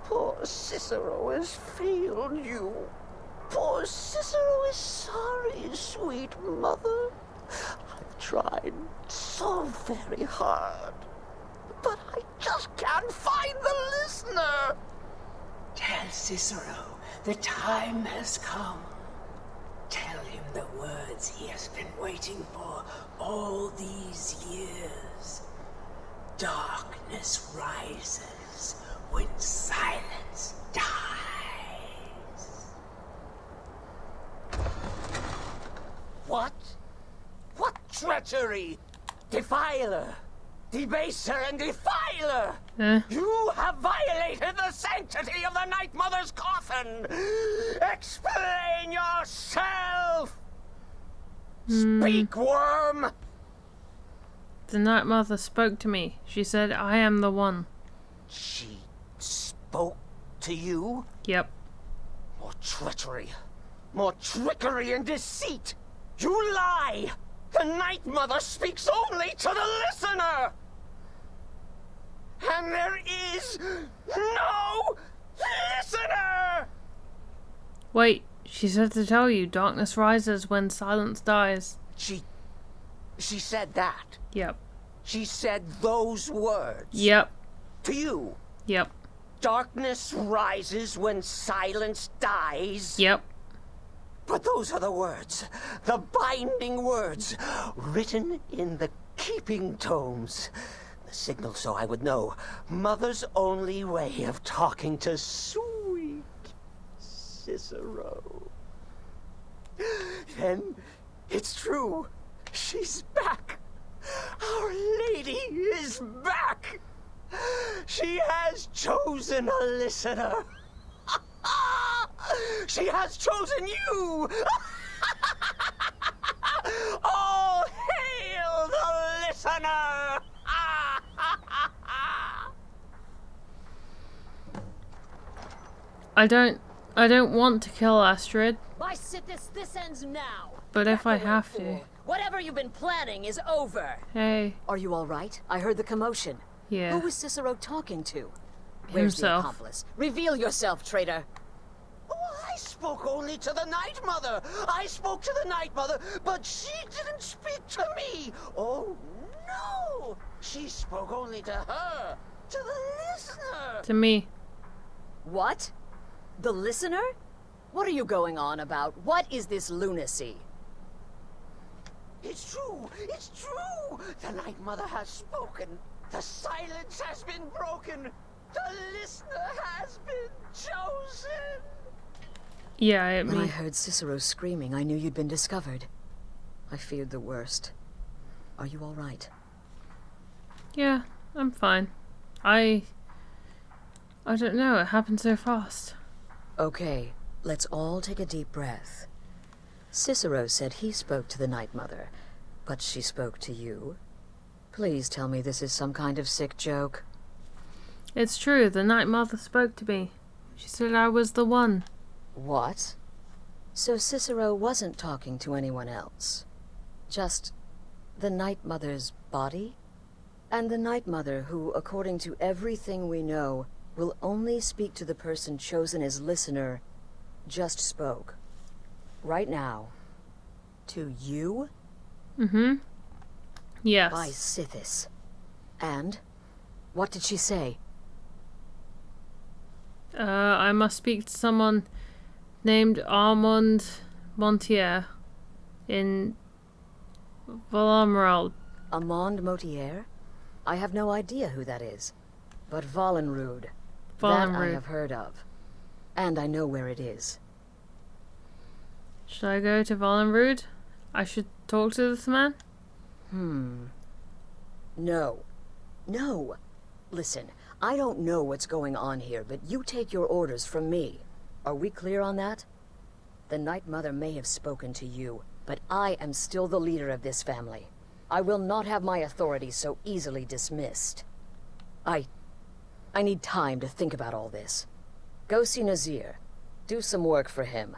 Poor Cicero has failed you. Poor Cicero is sorry, sweet mother. I've tried so very hard, but I just can't find the listener. Cicero, the time has come. Tell him the words he has been waiting for all these years. Darkness rises when silence dies. What? What treachery? Defiler! Debaser and defiler! You have violated the sanctity of the Night Mother's coffin! Explain yourself! Speak, worm! The Night Mother spoke to me. She said, I am the one. She spoke to you? Yep. More treachery. More trickery and deceit! You lie! The Night Mother speaks only to the listener! And there is no listener! Wait, she said to tell you, darkness rises when silence dies. She said that. Yep. She said those words. Yep. To you. Yep. Darkness rises when silence dies. Yep. But those are the words, the binding words, written in the keeping tomes. The signal so I would know. Mother's only way of talking to sweet Cicero. Then it's true. She's back. Our lady is back. She has chosen a listener. She has chosen you! All hail the listener! I don't want to kill Astrid, By Sithis, this ends now. but if I Back away, have to. fool. Whatever you've been planning is over. Hey, Are you all right? I heard the commotion. Who yeah. was Cicero talking to? Where's the Himself. accomplice? Reveal yourself, traitor. Oh, I spoke only to the Night Mother. I spoke to the Night Mother, but she didn't speak to me. Oh, no. She spoke only to her, to the listener. To me. What? The listener? What are you going on about? What is this lunacy? It's true. It's true. The Night Mother has spoken. The silence has been broken. The listener has been chosen. Yeah, When I me. heard Cicero screaming, I knew you'd been discovered. I feared the worst. Are you all right? Yeah, I'm fine. I don't know, it happened so fast. Okay, let's all take a deep breath. Cicero said he spoke to the Night Mother, but she spoke to you. Please tell me this is some kind of sick joke. It's true, the Night Mother spoke to me. She said I was the one. What? So Cicero wasn't talking to anyone else? Just the Night Mother's body? And the Night Mother who, according to everything we know, will only speak to the person chosen as listener, just spoke. Right now. To you? Mm-hmm. Yes. By Sithis. And? What did she say? I must speak to someone named Armand Montier in Valamerald. Amand Motier? I have no idea who that is. But Valenrud. That I Valenrud. have heard of. And I know where it is. Should I go to Valenrud? I should talk to this man? No. No. Listen, I don't know what's going on here, but you take your orders from me. Are we clear on that? The Night Mother may have spoken to you, but I am still the leader of this family. I will not have my authority so easily dismissed. I need time to think about all this. Go see Nazir. Do some work for him.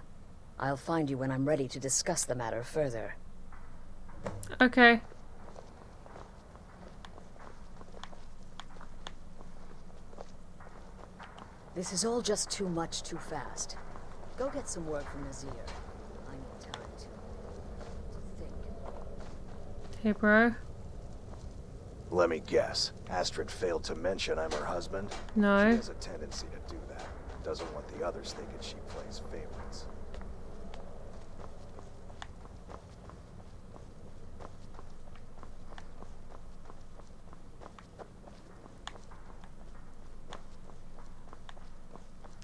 I'll find you when I'm ready to discuss the matter further. Okay. This is all just too much too fast. Go get some work from Nazir. I need time to think. Hey, bro. Let me guess. Astrid failed to mention I'm her husband? No. She has a tendency to do that. Doesn't want the others thinking she plays favorites.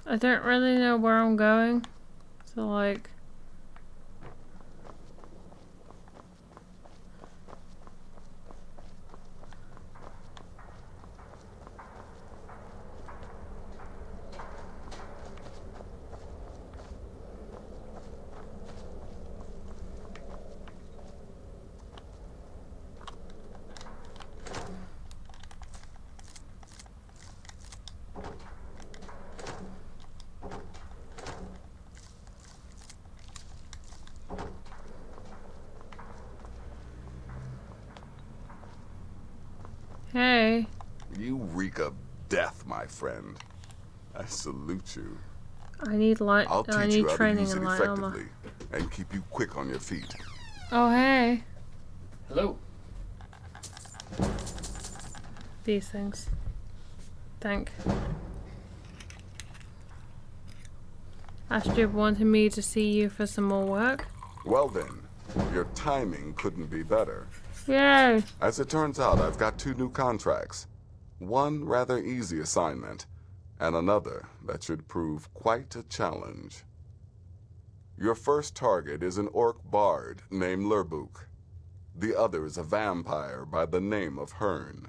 I don't really know where I'm going. So like... Hey. You reek of death, my friend. I salute you. I need light. I'll I teach need you how to training use it in light armor. effectively and keep you quick on your feet. Oh hey. Hello. These things. Thank. Astrid wanted me to see you for some more work. Well then, your timing couldn't be better. Yay! As it turns out, I've got 2 new contracts. One rather easy assignment, and another that should prove quite a challenge. Your first target is an orc bard named Lurbuk. The other is a vampire by the name of Hearn.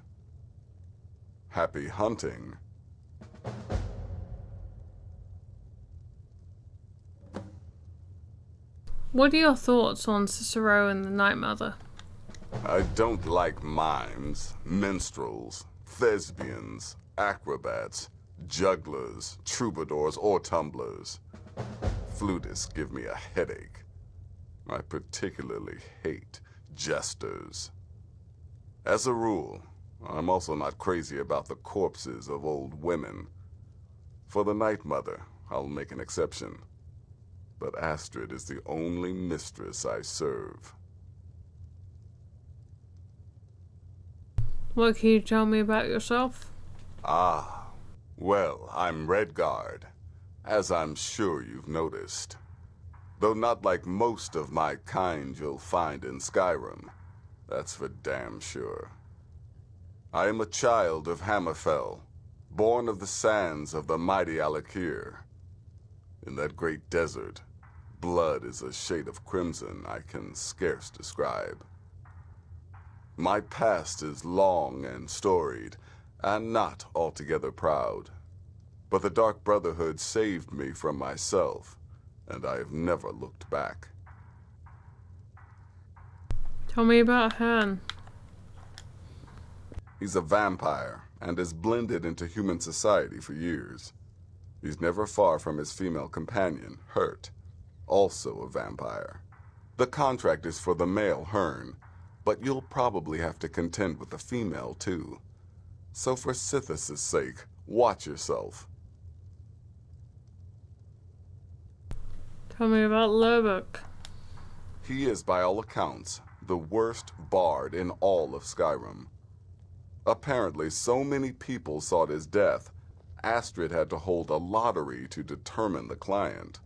Happy hunting. What are your thoughts on Cicero and the Night Mother? I don't like mimes, minstrels, thespians, acrobats, jugglers, troubadours, or tumblers. Flutists give me a headache. I particularly hate jesters. As a rule, I'm also not crazy about the corpses of old women. For the Night Mother, I'll make an exception. But Astrid is the only mistress I serve. What can you tell me about yourself? Ah, well, I'm Redguard, as I'm sure you've noticed. Though not like most of my kind you'll find in Skyrim, that's for damn sure. I am a child of Hammerfell, born of the sands of the mighty Alakir. In that great desert, blood is a shade of crimson I can scarce describe. My past is long and storied, and not altogether proud. But the Dark Brotherhood saved me from myself, and I have never looked back. Tell me about Hearn. He's a vampire, and has blended into human society for years. He's never far from his female companion, Hurt, also a vampire. The contract is for the male Hearn, but you'll probably have to contend with the female, too. So for Sithis' sake, watch yourself. Tell me about Lurbuk. He is, by all accounts, the worst bard in all of Skyrim. Apparently, so many people sought his death, Astrid had to hold a lottery to determine the client.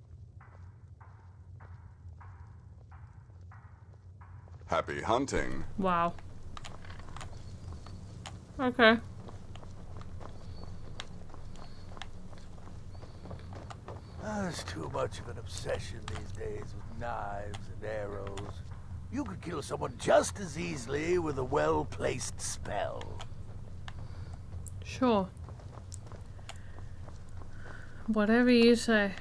Happy hunting. Wow. Okay. There's too much of an obsession these days with knives and arrows. You could kill someone just as easily with a well-placed spell. Sure. Whatever you say.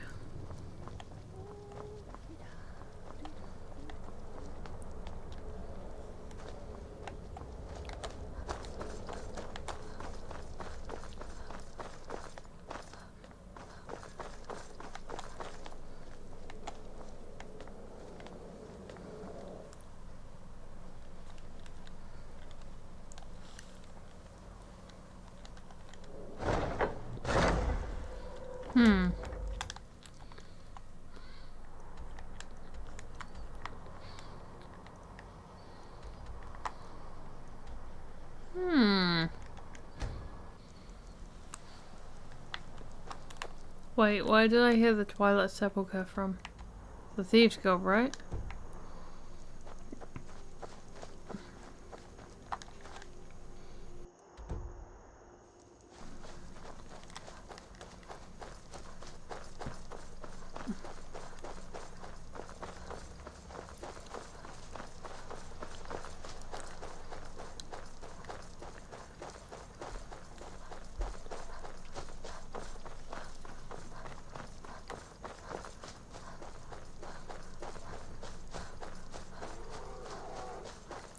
Hmm. Wait, why did I hear the Twilight Sepulchre from? The Thieves Guild, right?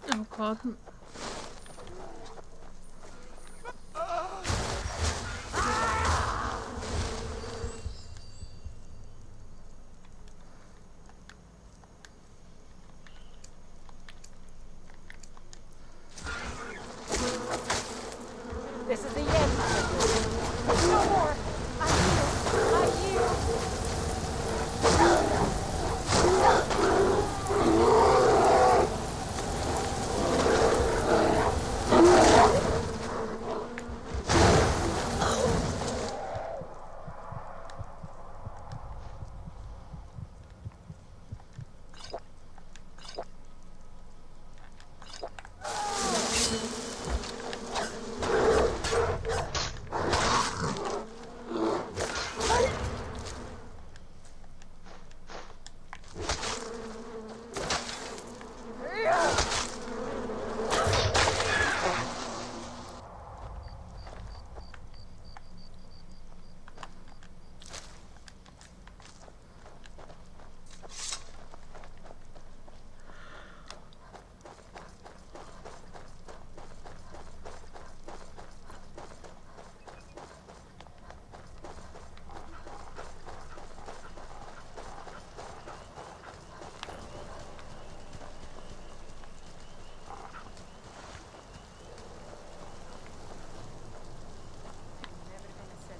Oh god. This is the end. No more. I yield. I yield.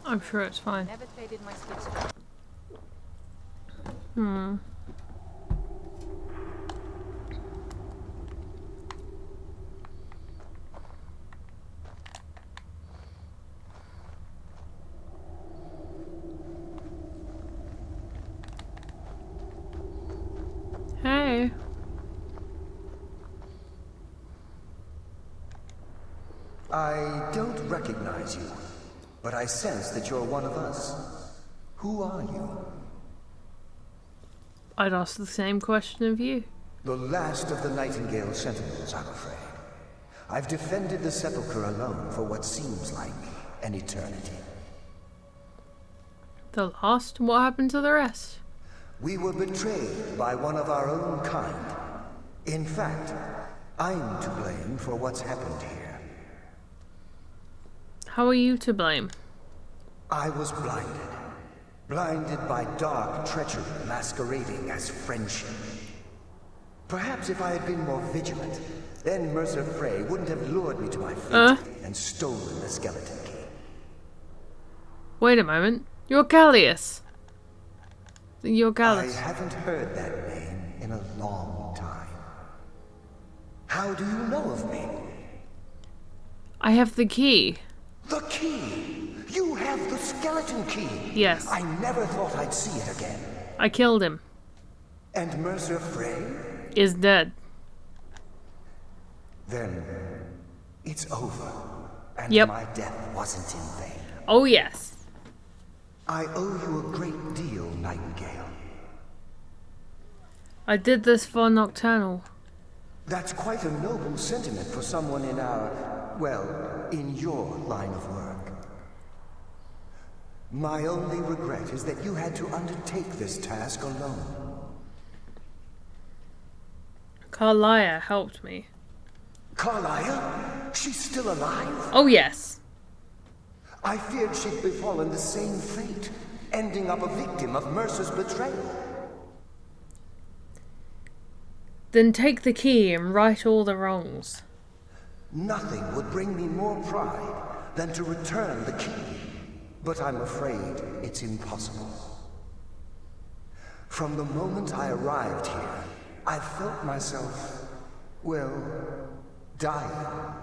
I'm sure it's fine. Never traded my skills. Hmm. Hey. I don't recognize you, but I sense that you're one of us. Who are you? I'd ask the same question of you. The last of the Nightingale Sentinels, I'm afraid. I've defended the Sepulchre alone for what seems like an eternity. The last? What happened to the rest? We were betrayed by one of our own kind. In fact, I'm to blame for what's happened here. How are you to blame? I was blinded. Blinded by dark treachery masquerading as friendship. Perhaps if I had been more vigilant, then Mercer Frey wouldn't have lured me to my fate and stolen the skeleton key. Wait a moment. You're Gallius. You're Gallus. I haven't heard that name in a long time. How do you know of me? I have the key. The key! You have the skeleton key! Yes. I never thought I'd see it again. I killed him. And Mercer Frey? Is dead. Then it's over. And Yep. my death wasn't in vain. Oh yes. I owe you a great deal, Nightingale. I did this for Nocturnal. That's quite a noble sentiment for someone in our, well, in your line of work. My only regret is that you had to undertake this task alone. Carlia helped me. Carlia? She's still alive? Oh yes. I feared she'd befallen the same fate, ending up a victim of Mercer's betrayal. Then take the key and right all the wrongs. Nothing would bring me more pride than to return the key. But I'm afraid it's impossible. From the moment I arrived here, I felt myself, well, dying.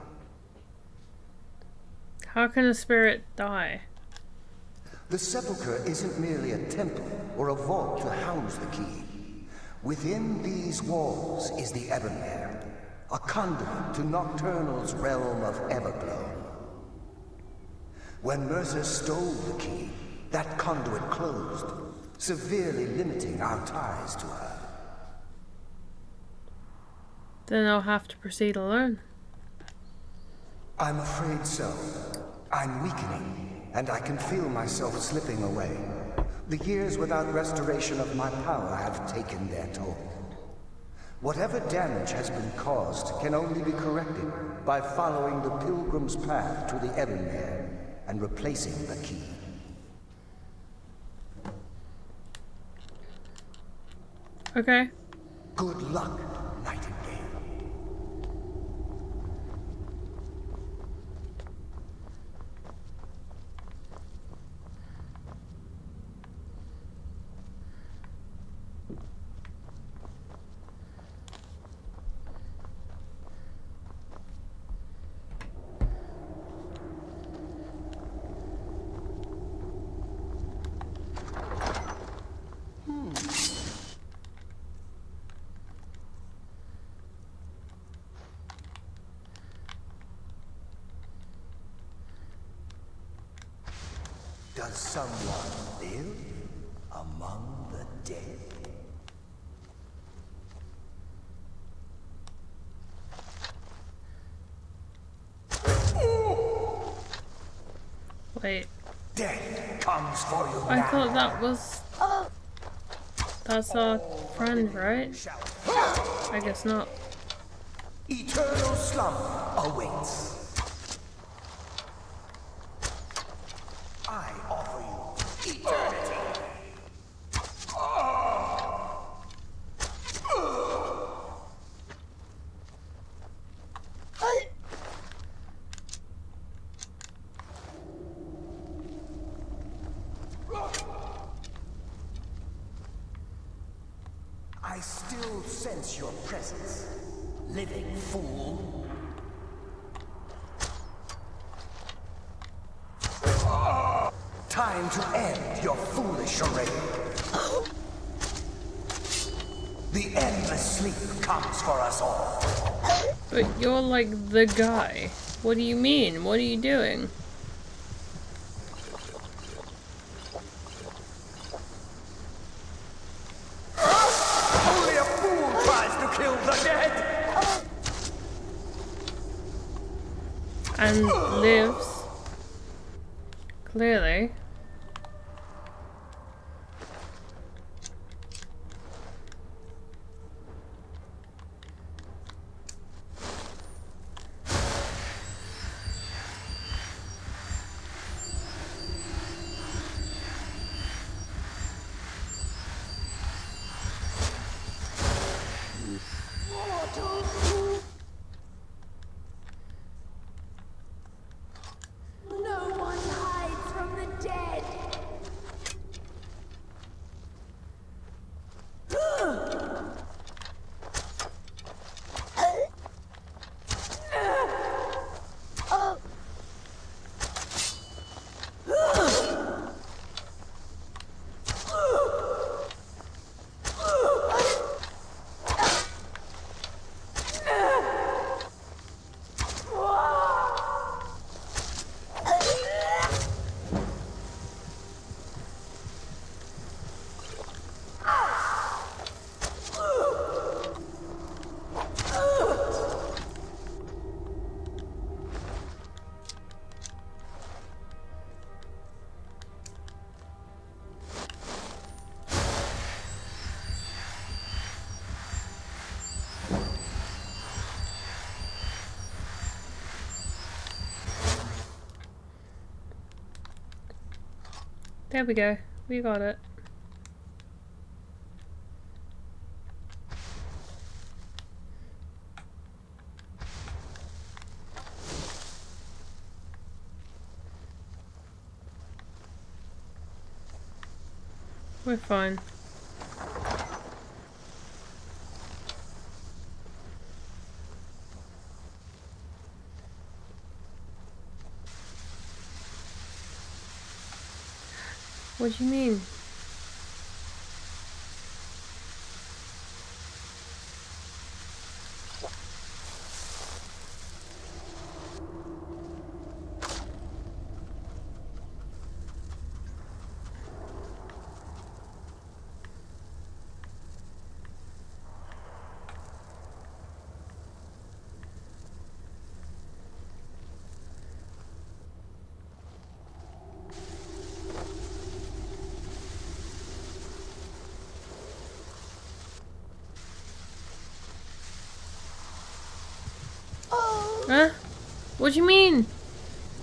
How can a spirit die? The sepulchre isn't merely a temple or a vault to house the key. Within these walls is the Ebonmere, a conduit to Nocturnal's realm of Everglow. When Mercer stole the key, that conduit closed, severely limiting our ties to her. Then I'll have to proceed alone. I'm afraid so. I'm weakening, and I can feel myself slipping away. The years without restoration of my power have taken their toll. Whatever damage has been caused can only be corrected by following the pilgrim's path to the Ebonmere and replacing the key. Okay. Good luck, Nightingale. Does someone live among the dead? Wait. Death comes for you I now. thought that was... That's our friend, right? I guess not. Eternal slumber awaits. I offer you eternity. I still sense your presence, living fool. Time to end your foolish charade. The endless sleep comes for us all. But you're like the guy. What do you mean? What are you doing? Only a fool tries to kill the dead. And lives. Clearly. No one hides from the dead. There we go. We got it. We're fine. What do you mean? Huh? What do you mean?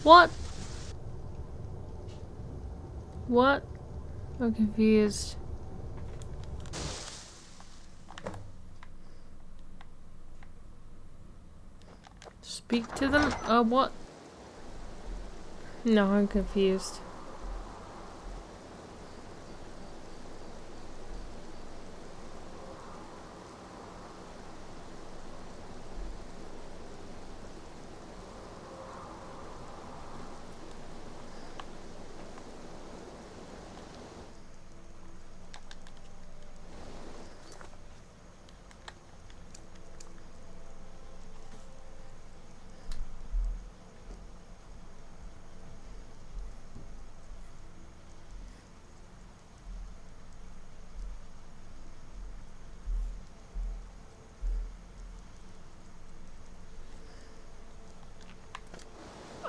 What? What? I'm confused. Speak to them? What? No, I'm confused.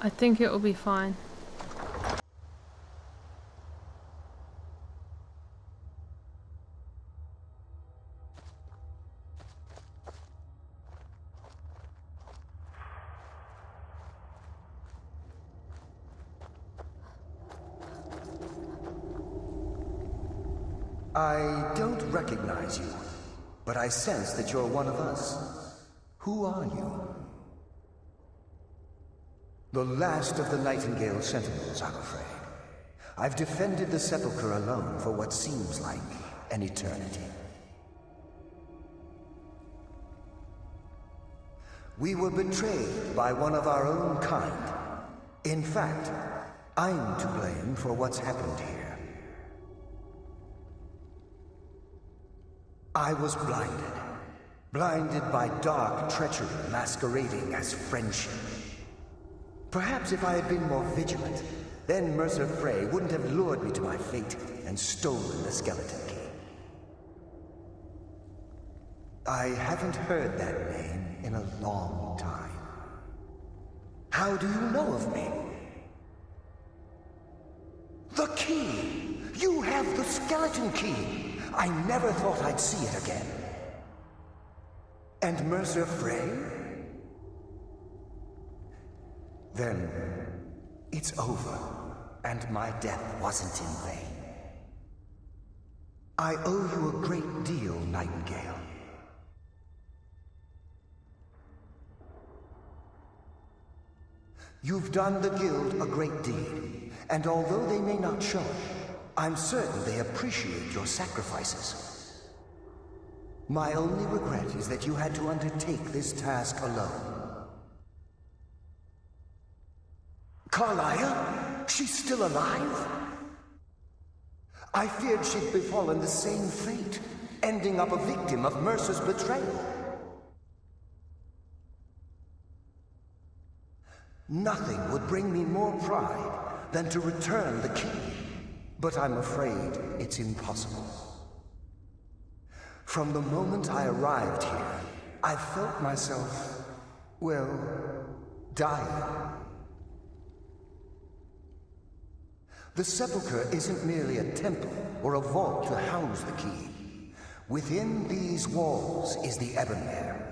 I think it will be fine. I don't recognize you, but I sense that you're one of us. Who are you? The last of the Nightingale Sentinels, I'm afraid. I've defended the Sepulchre alone for what seems like an eternity. We were betrayed by one of our own kind. In fact, I'm to blame for what's happened here. I was blinded. Blinded by dark treachery masquerading as friendship. Perhaps if I had been more vigilant, then Mercer Frey wouldn't have lured me to my fate and stolen the skeleton key. I haven't heard that name in a long time. How do you know of me? The key! You have the skeleton key! I never thought I'd see it again. And Mercer Frey? Then, it's over, and my death wasn't in vain. I owe you a great deal, Nightingale. You've done the Guild a great deed, and although they may not show it, I'm certain they appreciate your sacrifices. My only regret is that you had to undertake this task alone. Carlia? She's still alive? I feared she'd befallen the same fate, ending up a victim of Mercer's betrayal. Nothing would bring me more pride than to return the key, but I'm afraid it's impossible. From the moment I arrived here, I felt myself, well, dying. The Sepulchre isn't merely a temple or a vault to house the key. Within these walls is the Ebonmere,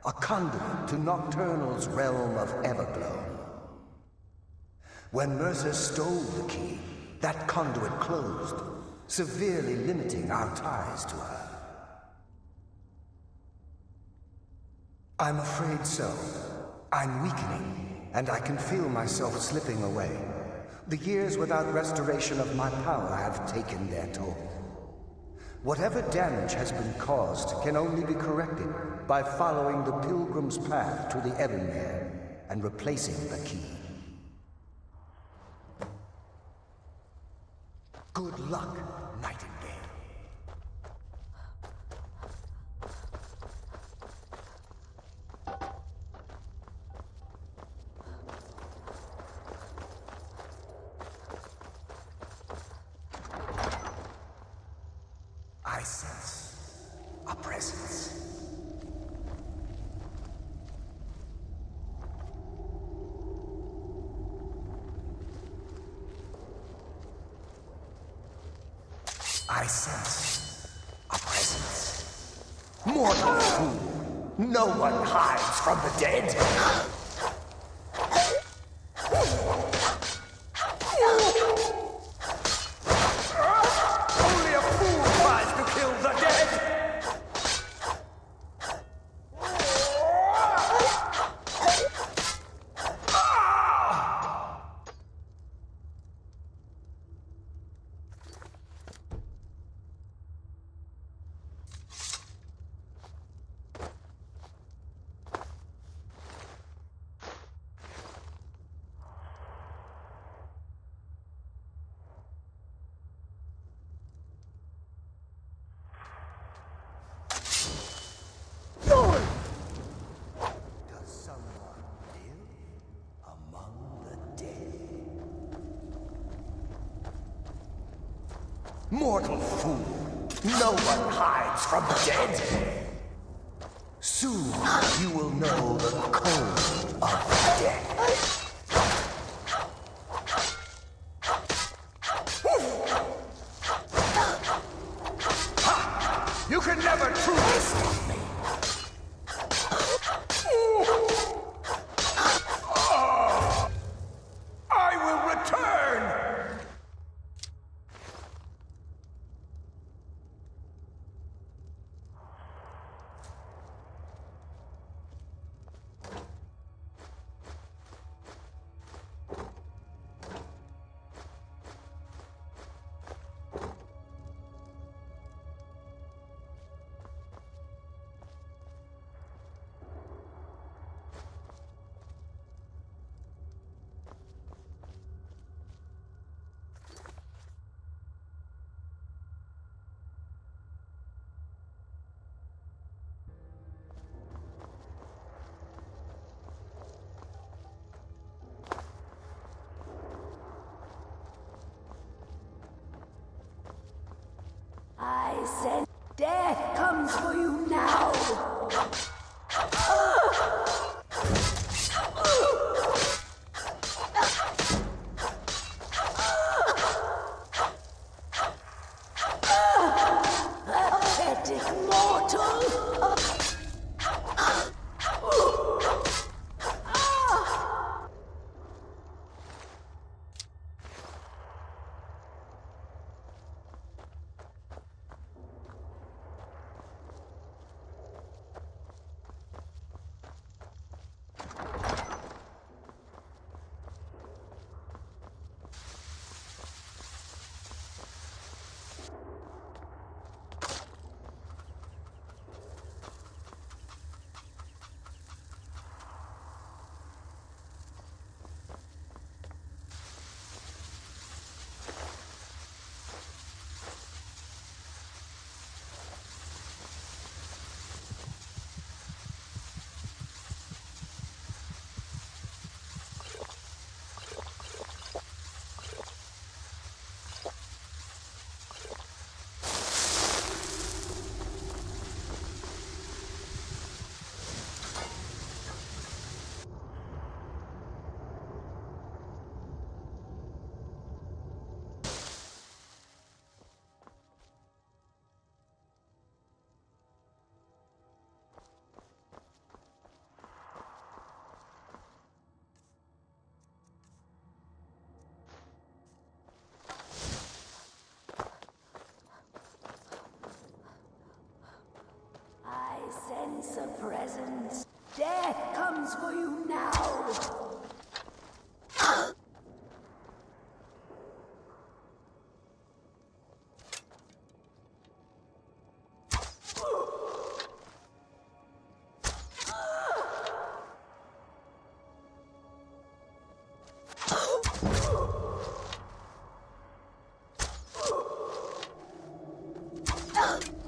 a conduit to Nocturnal's realm of Everglow. When Mercer stole the key, that conduit closed, severely limiting our ties to her. I'm afraid so. I'm weakening, and I can feel myself slipping away. The years without restoration of my power have taken their toll. Whatever damage has been caused can only be corrected by following the Pilgrim's path to the Ebonmere and replacing the key. Good luck, Nightingale. I sense a presence. I sense a presence. Mortal fool! No one hides from the dead! Only a fool tries to kill the dead! Does someone live among the dead? Mortal fool! No one hides from the dead! Soon you will know the cold of the dead. Ha! You can never truly stop me! I will return! I said death comes for you now. Pathetic mortal. I sense a presence. Death comes for you now. Ugh.